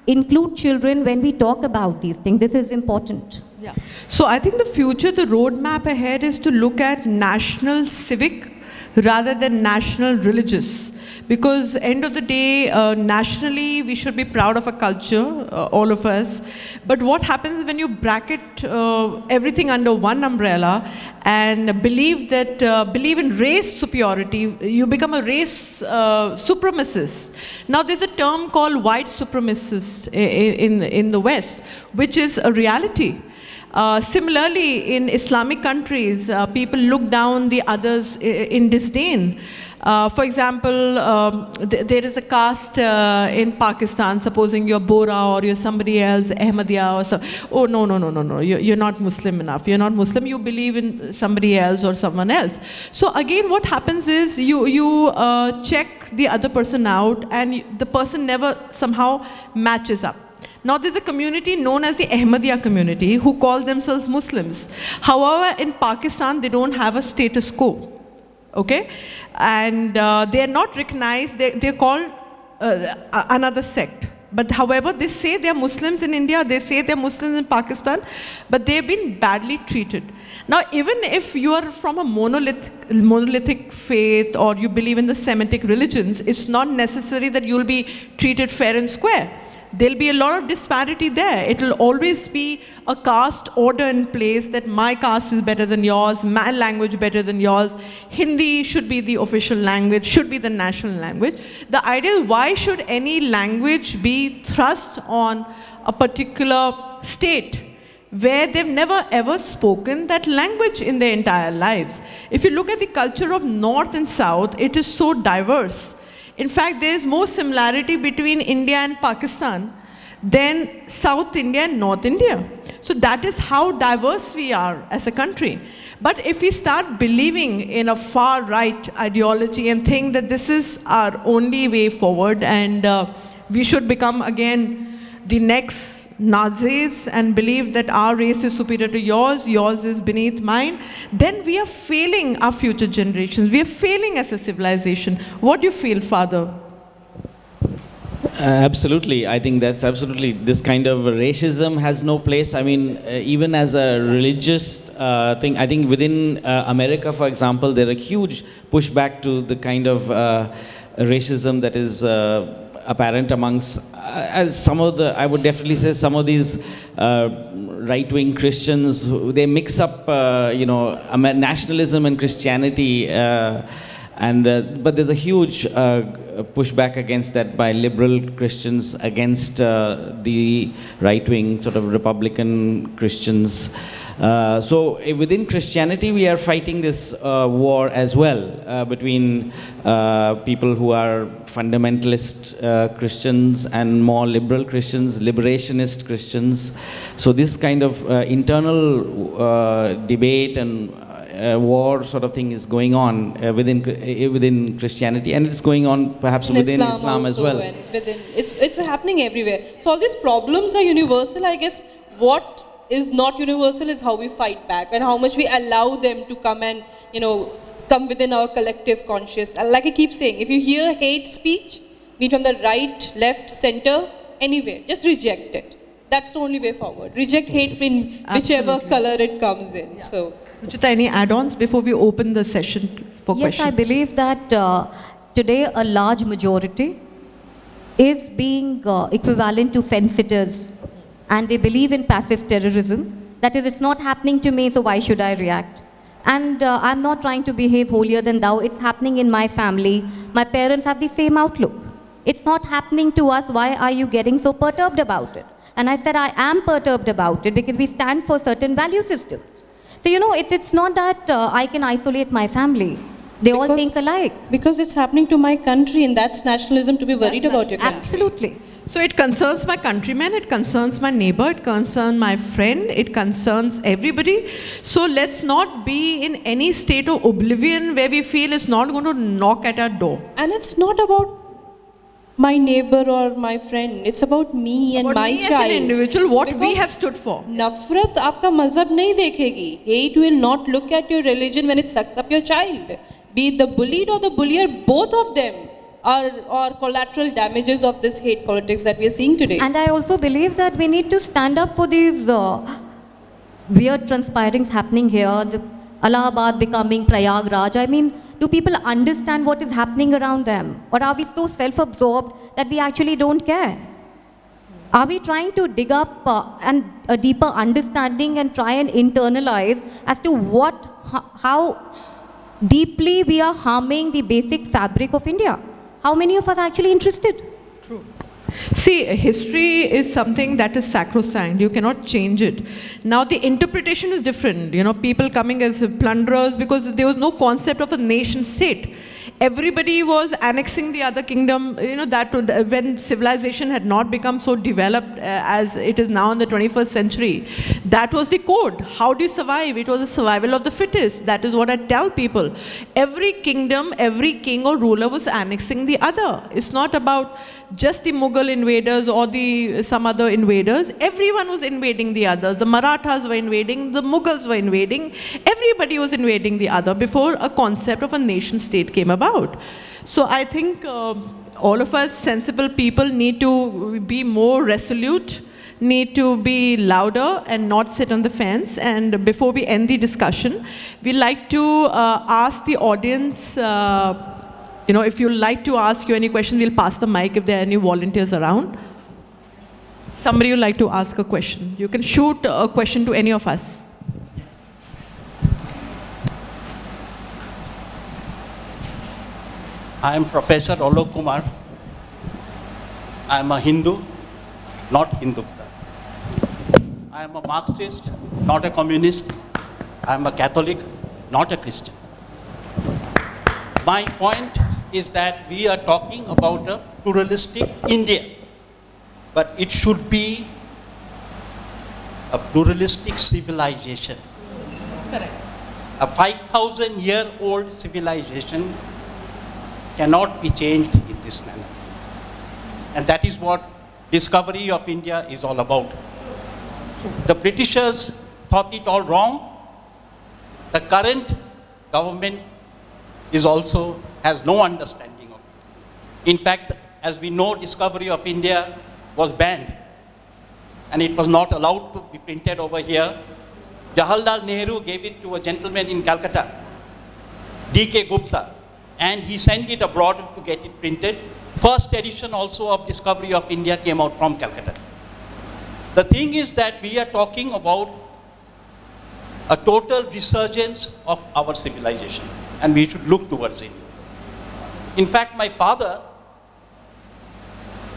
include children when we talk about these things. This is important. Yeah. So I think the future, the roadmap ahead is to look at national civic rather than national religious, because end of the day, nationally we should be proud of our culture, all of us, but what happens when you bracket everything under one umbrella and believe in race superiority, you become a race supremacist. Now there's a term called white supremacist in the West, which is a reality. Similarly, in Islamic countries, people look down the others in disdain. For example, there is a caste in Pakistan, supposing you're Bora or you're somebody else, Ahmadiyya or so. Oh, no, you're not Muslim enough. You're not Muslim, you believe in somebody else or someone else. So again, what happens is you check the other person out and the person never somehow matches up. Now there's a community known as the Ahmadiyya community who call themselves Muslims. However, in Pakistan, they don't have a status quo. Okay? And they are not recognized, they're called another sect. But however, they say they're Muslims in India, they say they're Muslims in Pakistan, but they've been badly treated. Now, even if you are from a monolithic faith or you believe in the Semitic religions, it's not necessary that you'll be treated fair and square. There'll be a lot of disparity there. It'll always be a caste order in place that my caste is better than yours, my language better than yours, Hindi should be the official language, should be the national language. The idea is, why should any language be thrust on a particular state where they've never ever spoken that language in their entire lives? If you look at the culture of North and South, it is so diverse. In fact, there is more similarity between India and Pakistan than South India and North India. So that is how diverse we are as a country. But if we start believing in a far-right ideology and think that this is our only way forward and we should become again the next Nazis and believe that our race is superior to yours, yours is beneath mine, then we are failing our future generations. We are failing as a civilization. What do you feel, Father? Absolutely. I think that's absolutely, this kind of racism has no place. I mean, even as a religious thing, I think within America, for example, there are huge pushback to the kind of racism that is apparent amongst some of the, I would definitely say some of these right-wing Christians, they mix up, you know, nationalism and Christianity, but there's a huge pushback against that by liberal Christians against the right-wing sort of Republican Christians. So within Christianity, we are fighting this war as well between people who are fundamentalist Christians and more liberal Christians, liberationist Christians. So this kind of internal debate and war sort of thing is going on within Christianity, and it's going on perhaps within Islam as well. And it's happening everywhere. So all these problems are universal, I guess. What is not universal is how we fight back and how much we allow them to come and, you know, come within our collective conscious. And like I keep saying, if you hear hate speech, be it from the right, left, center, anywhere, just reject it. That's the only way forward. Reject hate in whichever color it comes in. Yeah. So, Ruchita, any add-ons before we open the session for questions? Yes, I believe that today a large majority is being equivalent to fence-sitters. And they believe in passive terrorism. That is, it's not happening to me, so why should I react? And I'm not trying to behave holier than thou. It's happening in my family. My parents have the same outlook. It's not happening to us. Why are you getting so perturbed about it? And I said, I am perturbed about it because we stand for certain value systems. So, you know, it's not that I can isolate my family. They all think alike. Because it's happening to my country, and that's nationalism to be worried about your country. Absolutely. So it concerns my countrymen, it concerns my neighbor, it concerns my friend, it concerns everybody. So let's not be in any state of oblivion where we feel it's not going to knock at our door. And it's not about my neighbor or my friend. It's about me and my child. As an individual, what we have stood for. Nafrat aapka mazhab nahi dekhegi. Hate will not look at your religion when it sucks up your child. Be it the bullied or the bullier, both of them are collateral damages of this hate politics that we are seeing today. And I also believe that we need to stand up for these weird transpirings happening here, the Allahabad becoming Prayagraj. I mean, do people understand what is happening around them? Or are we so self-absorbed that we actually don't care? Are we trying to dig up a deeper understanding and try and internalize as to how deeply we are harming the basic fabric of India? How many of us are actually interested? True. See, history is something that is sacrosanct. You cannot change it. Now, the interpretation is different. You know, people coming as plunderers because there was no concept of a nation state. everybody was annexing the other kingdom, that when civilization had not become so developed as it is now in the 21st century, that was the code. How do you survive? It was a survival of the fittest. That is what I tell people. Every kingdom, every king or ruler was annexing the other. It's not about just the Mughal invaders or some other invaders. Everyone was invading the others. The Marathas were invading, the Mughals were invading. Everybody was invading the other before a concept of a nation state came about. So I think all of us sensible people need to be more resolute, need to be louder and not sit on the fence. And before we end the discussion, we'd like to ask the audience, if you'd like to ask you any questions, we'll pass the mic if there are any volunteers around. Somebody would like to ask a question. You can shoot a question to any of us. I am Professor Alok Kumar. I am a Hindu, not Hindu. I am a Marxist, not a communist. I am a Catholic, not a Christian. My point is that we are talking about a pluralistic India, but it should be a pluralistic civilization. Correct. A 5,000-year-old civilization cannot be changed in this manner. And that is what discovery of India is all about. The Britishers thought it all wrong. The current government has no understanding of it. In fact, as we know, discovery of India was banned. And it was not allowed to be printed over here. Jawaharlal Nehru gave it to a gentleman in Calcutta, D.K. Gupta, and he sent it abroad to get it printed. First edition also of Discovery of India came out from Calcutta. The thing is that we are talking about a total resurgence of our civilization, and we should look towards it. In fact, my father,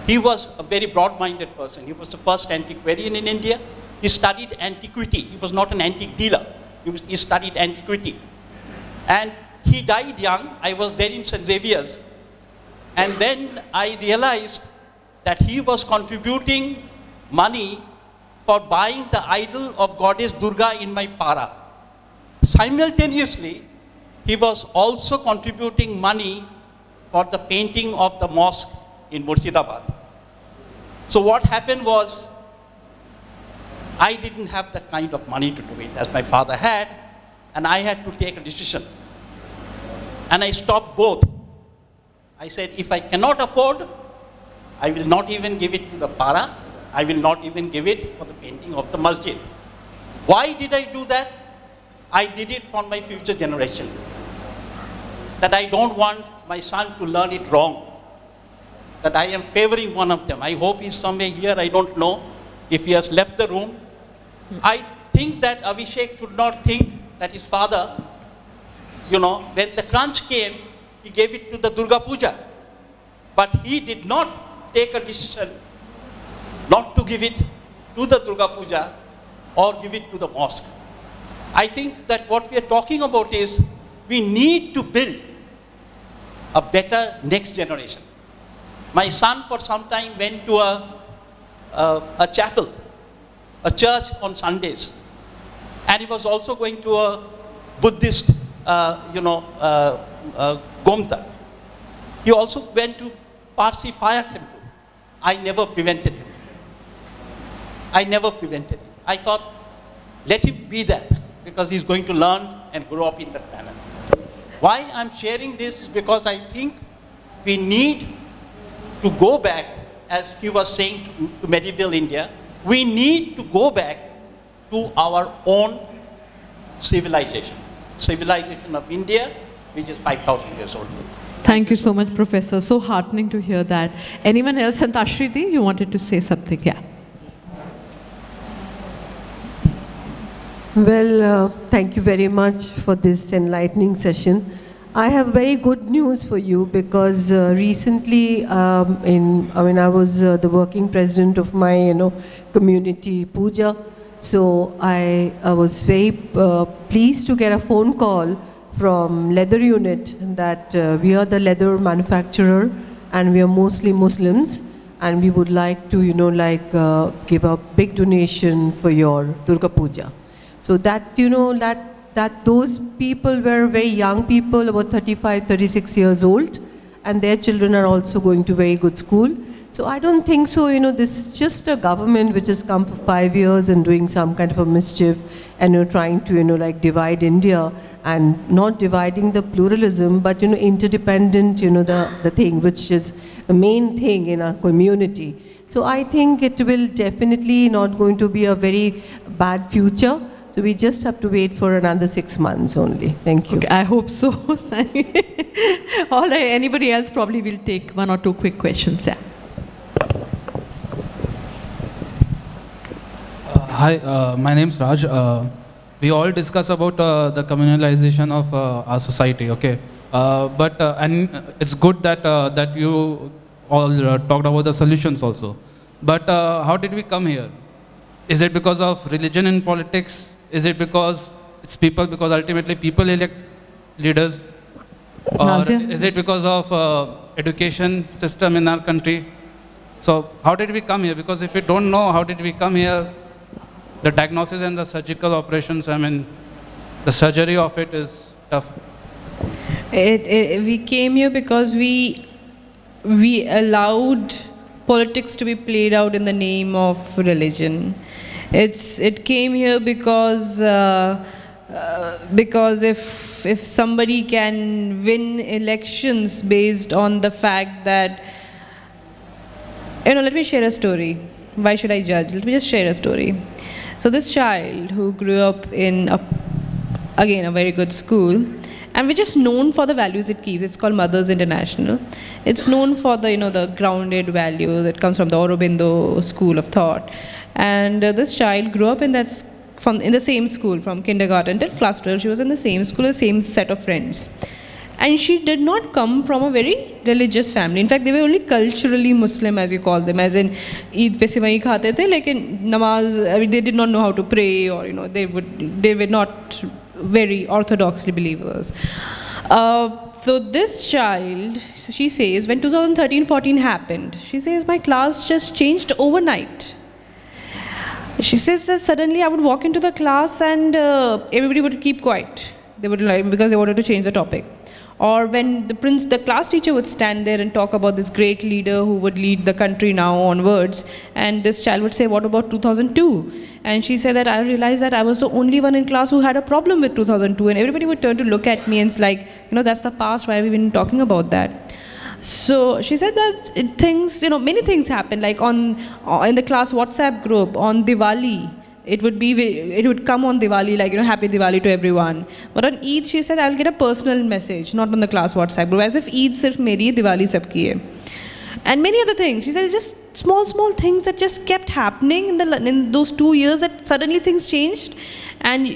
he was a very broad-minded person. He was the first antiquarian in India. He studied antiquity. He was not an antique dealer. He studied antiquity. And he died young. I was there in St. Xavier's. And then I realized that he was contributing money for buying the idol of goddess Durga in my para. Simultaneously, he was also contributing money for the painting of the mosque in Murshidabad. So what happened was, I didn't have that kind of money to do it, as my father had, and I had to take a decision. And I stopped both. I said, if I cannot afford, I will not even give it to the para. I will not even give it for the painting of the masjid. Why did I do that? I did it for my future generation. That I don't want my son to learn it wrong. That I am favoring one of them. I hope he's somewhere here, I don't know. If he has left the room, I think that Abhishek should not think that his father, when the crunch came, he gave it to the Durga Puja. But he did not take a decision not to give it to the Durga Puja or give it to the mosque. I think that what we are talking about is we need to build a better next generation. My son for some time went to a chapel, a church on Sundays. And he was also going to a Buddhist, Gomta. He also went to Parsi fire temple. I never prevented him. I thought, let him be that, because he's going to learn and grow up in that manner. Why I'm sharing this is because I think we need to go back, as he was saying, to medieval India. We need to go back to our own civilization of India, which is 5,000 years old. Thank you so much, Professor. So heartening to hear that. Anyone else? Santashriti, you wanted to say something? Yeah. Well, thank you very much for this enlightening session. I have very good news for you because recently, I was the working president of my, community puja. So I was very pleased to get a phone call from leather unit that we are the leather manufacturer and we are mostly Muslims and we would like to, give a big donation for your Durga Puja. So that, that those people were very young people, about 35, 36 years old, and their children are also going to very good school. So I don't think so, this is just a government which has come for 5 years and doing some kind of a mischief and trying to, divide India and not dividing the pluralism, but, interdependent, the thing which is the main thing in our community. So I think it will definitely not going to be a very bad future. So we just have to wait for another 6 months only. Thank you. Okay, I hope so. All right, anybody else probably will take 1 or 2 quick questions. Yeah. Hi, my name's Raj. We all discuss about the communalization of our society, okay? And it's good that that you all talked about the solutions also. But how did we come here? Is it because of religion in politics? Is it because it's people? Because ultimately people elect leaders. Or Nazia? is it because of education system in our country? So how did we come here? Because if we don't know how did we come here, the diagnosis and the surgical operations, I mean, the surgery of it is tough. We came here because we allowed politics to be played out in the name of religion. It came here because if somebody can win elections based on the fact that, let me share a story. Why should I judge? Let me just share a story. So this child who grew up in a very good school, and which is known for the values it keeps. It's called Mothers International. It's known for the the grounded value that comes from the Aurobindo school of thought. And this child grew up in the same school from kindergarten till class 12. She was in the same school, the same set of friends. And she did not come from a very religious family. In fact, they were only culturally Muslim, as you call them, as in Eid pe sevai khate the, lekin namaz, I mean, they did not know how to pray, or they were not very orthodoxly believers. So this child, she says, when 2013-14 happened, she says, my class just changed overnight. She says that suddenly I would walk into the class and everybody would keep quiet. They would because they wanted to change the topic. Or when the class teacher would stand there and talk about this great leader who would lead the country now onwards, and this child would say, what about 2002? And she said that I realized that I was the only one in class who had a problem with 2002, and everybody would turn to look at me and it's like, that's the past, why have we been talking about that? So she said that many things happen, like in the class WhatsApp group on Diwali. It would come on Diwali, like, Happy Diwali to everyone. But on Eid, she said, I'll get a personal message, not on the class WhatsApp group, as if Eid sirf meri, Diwali sabki hai. And many other things. She said, just small things that just kept happening in those 2 years that suddenly things changed. And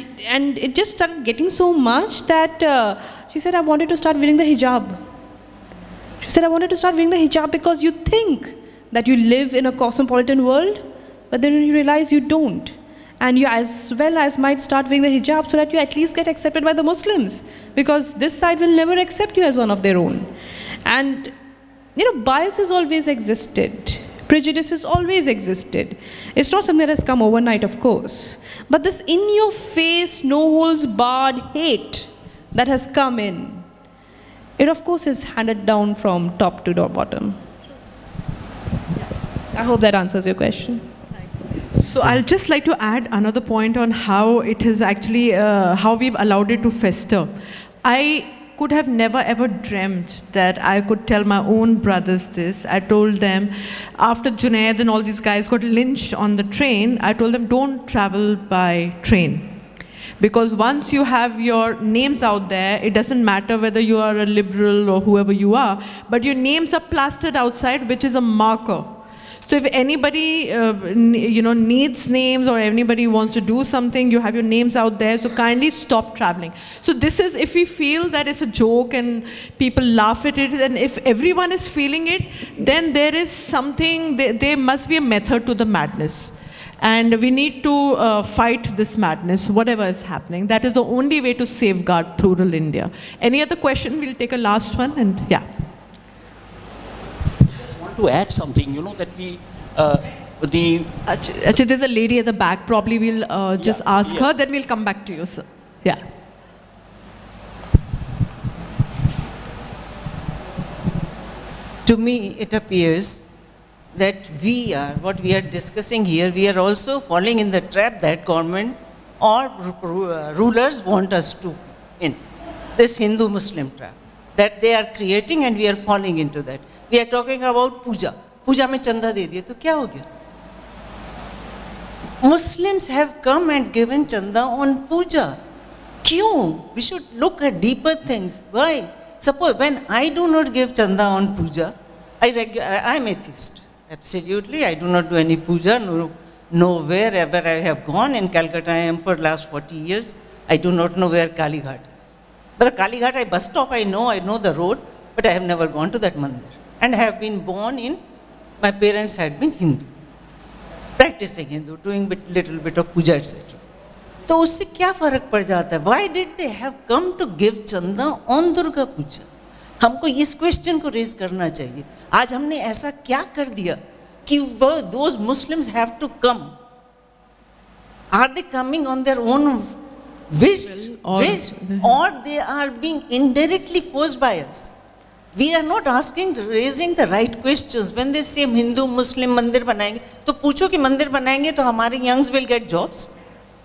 it just started getting so much that she said, I wanted to start wearing the hijab. She said, I wanted to start wearing the hijab because you think that you live in a cosmopolitan world, but then you realize you don't. And you as well as might start wearing the hijab so that you at least get accepted by the Muslims, because this side will never accept you as one of their own. And bias has always existed. Prejudice has always existed. It's not something that has come overnight, of course. But this in-your-face, no-holds-barred hate that has come in, it of course is handed down from top to bottom. I hope that answers your question. So I'll just like to add another point on how it is actually, how we've allowed it to fester. I could have never ever dreamt that I could tell my own brothers this. I told them, after Junaid and all these guys got lynched on the train, I told them, don't travel by train. Because once you have your names out there, it doesn't matter whether you are a liberal or whoever you are, but your names are plastered outside, which is a marker. So if anybody, needs names or anybody wants to do something, you have your names out there, so kindly stop traveling. So this is, if we feel that it's a joke and people laugh at it, and if everyone is feeling it, then there is something, there must be a method to the madness. And we need to fight this madness, whatever is happening. That is the only way to safeguard plural India. Any other question? We'll take a last one, and yeah. I just want to add something, that we, Actually, there's a lady at the back. Probably we'll just ask her, then we'll come back to you, sir. Yeah. To me, it appears that what we are discussing here, we are also falling in the trap that government or rulers want us to in. This Hindu-Muslim trap that they are creating, and we are falling into that. We are talking about puja. Puja mein chanda de diye, to kya ho gaya? Muslims have come and given chanda on puja. Kyun? We should look at deeper things. Why? Suppose when I do not give chanda on puja, I am atheist. Absolutely, I do not do any puja, nowhere ever I have gone. In Calcutta, I am for last 40 years. I do not know where Kali Ghat is. But the Kali Ghat, bus stop, I know the road, but I have never gone to that mandir. And I have been born in, my parents had been Hindu, practicing Hindu, doing little bit of puja, etc. तो उससे क्या फर्क पड़ जाता है? Why did they have come to give chanda on Durga Puja? हमको इस question को रेज करना चाहिए. आज हमने ऐसा क्या कर दिया कि those Muslims have to come? Are they coming on their own wish, or they are being indirectly forced by us? We are not raising the right questions. When they say Hindu Muslim mandir बनाएंगे, तो पूछो कि मंदिर बनाएंगे तो हमारे youngs will get jobs.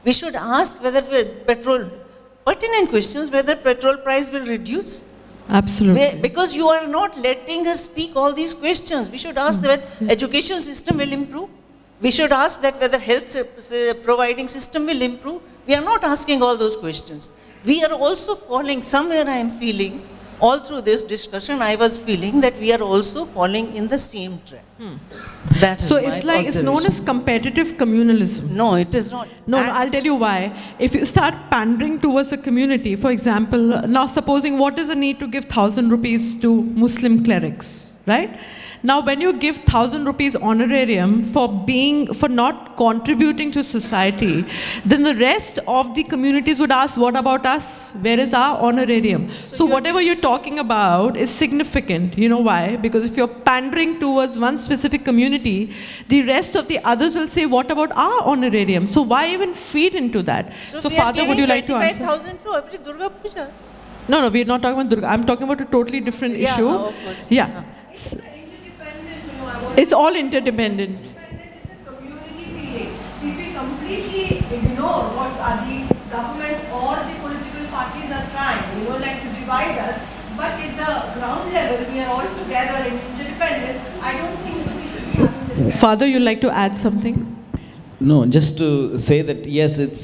We should ask whether pertinent questions, whether petrol price will reduce. Absolutely. Because you are not letting us speak all these questions. We should ask that education system will improve. We should ask that whether health providing system will improve. We are not asking all those questions. We are also falling, somewhere I am feeling, all through this discussion, I was feeling that we are also falling in the same trap. So it's like, it's known as competitive communalism. No, it is not. No, I'll tell you why. If you start pandering towards a community, for example, now supposing what is the need to give 1,000 rupees to Muslim clerics, right? Now when you give 1,000 rupees honorarium for not contributing to society, then the rest of the communities would ask, what about us? Where is our honorarium? So whatever you're talking about is significant. You know why? Because if you're pandering towards one specific community, the rest of the others will say, what about our honorarium? So why even feed into that? So Father, would you like to answer? 25,000 for every Durga Puja. No, we're not talking about Durga. I'm talking about a totally different issue. Of course. Yeah. It's all interdependent. It's a community feeling. If we completely ignore what the government or the political parties are trying, like to divide us, but at the ground level, we are all together and interdependent, I don't think so we should be having this. Father, you'd like to add something? No, just to say that yes, it's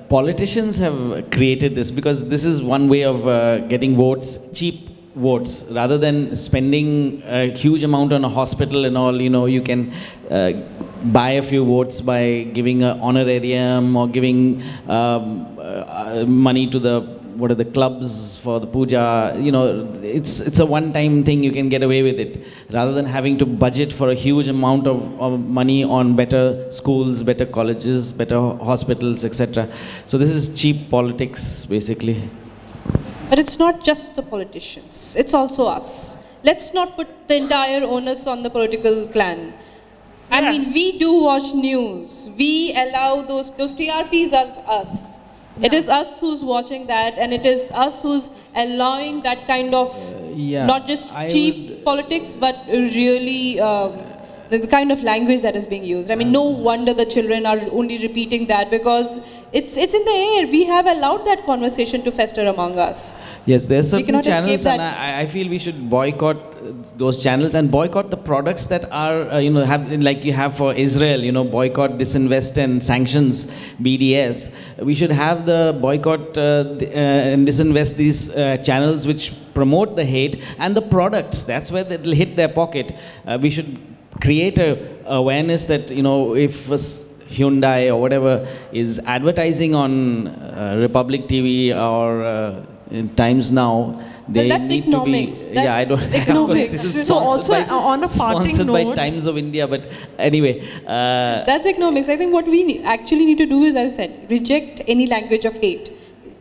politicians have created this because this is one way of getting votes, cheap votes. Rather than spending a huge amount on a hospital and all, you can buy a few votes by giving an honorarium or giving money to the clubs for the puja. It's a one-time thing, you can get away with it. Rather than having to budget for a huge amount of money on better schools, better colleges, better hospitals, etc. So this is cheap politics, basically. But it's not just the politicians, it's also us. Let's not put the entire onus on the political clan. I mean, we do watch news. We allow those TRPs are us. It is us who's watching that, and it is us who's allowing that kind of, not just cheap politics, but really the kind of language that is being used. I mean, no wonder the children are only repeating that because it's in the air. We have allowed that conversation to fester among us. Yes, there's certain channels, and I feel we should boycott those channels and boycott the products that are, like you have for Israel, boycott, disinvest and sanctions, BDS. We should have the boycott and disinvest these channels which promote the hate and the products. That's where it will hit their pocket. We should create a awareness that, if Hyundai or whatever is advertising on Republic TV or in Times Now, They that's need economics. to be. Yeah, I don't. Economics. Of course, this is So also on a parting sponsored by note, Times of India. But anyway, That's economics. I think what we actually need to do is, as I said, reject any language of hate.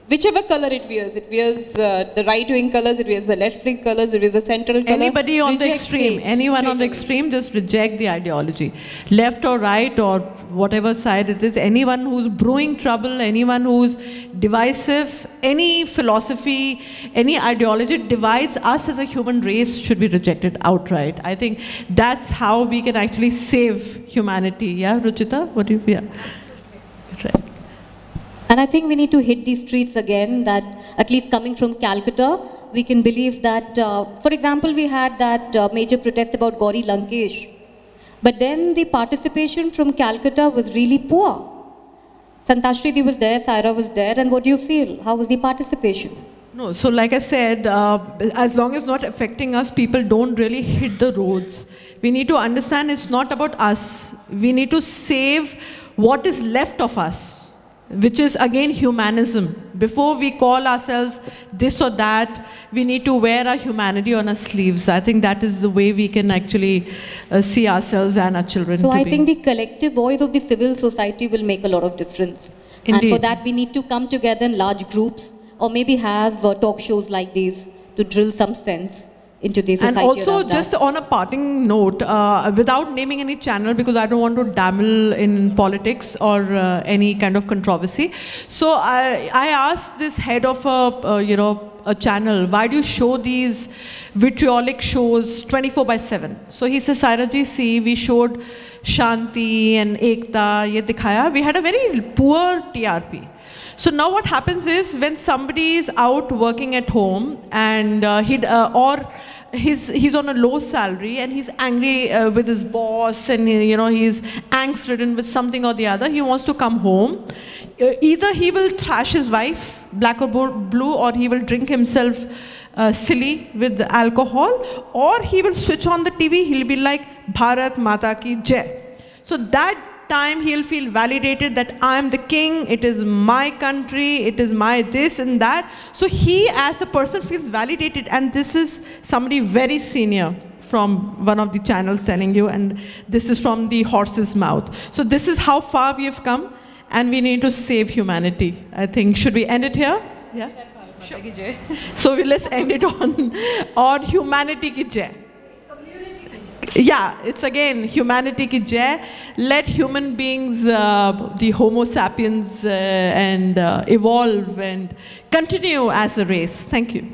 Whichever color it wears the right-wing colors, it wears the left-wing colors, it wears the central color. anybody on the Reject extreme, hate anyone on the straight away. extreme, just reject the ideology. Left or right or whatever side it is, anyone who's brewing trouble, anyone who's divisive, any philosophy, any ideology divides us as a human race should be rejected outright. I think that's how we can actually save humanity. Yeah, Ruchita? What do you feel? Right. And I think we need to hit these streets again, that at least coming from Calcutta, we can believe that, for example, we had that major protest about Gauri Lankesh. But then the participation from Calcutta was really poor. Santashri was there, Saira was there, and what do you feel? How was the participation? No, so like I said, as long as not affecting us, people don't really hit the roads. We need to understand it's not about us. We need to save what is left of us, which is again humanism. Before we call ourselves this or that, we need to wear our humanity on our sleeves. I think that is the way we can actually see ourselves and our children. So I think the collective voice of the civil society will make a lot of difference. Indeed. And for that we need to come together in large groups, or maybe have talk shows like these to drill some sense into the society. And also, around just us. on a parting note, without naming any channel, because I don't want to dabble in politics or any kind of controversy. So I asked this head of a channel, why do you show these vitriolic shows 24/7? So he says, Saira ji, see, we showed Shanti and Ekta, ye dikhaya. We had a very poor TRP. So now what happens is, when somebody is out working at home and he's on a low salary and he's angry with his boss, and he's angst-ridden with something or the other, he wants to come home. Either he will thrash his wife, black or blue, or he will drink himself silly with alcohol, or he will switch on the TV, he'll be like, Bharat Mata Ki Jai. So that time he'll feel validated that I am the king, it is my country, it is my this and that. So he as a person feels validated, and this is somebody very senior from one of the channels telling you, and this is from the horse's mouth. So this is how far we have come, and we need to save humanity. I think, should we end it here? Yeah. Sure. So let's end it on humanity ki jai. Yeah, it's again humanity ki jai. Let human beings, the Homo sapiens, and evolve and continue as a race. Thank you.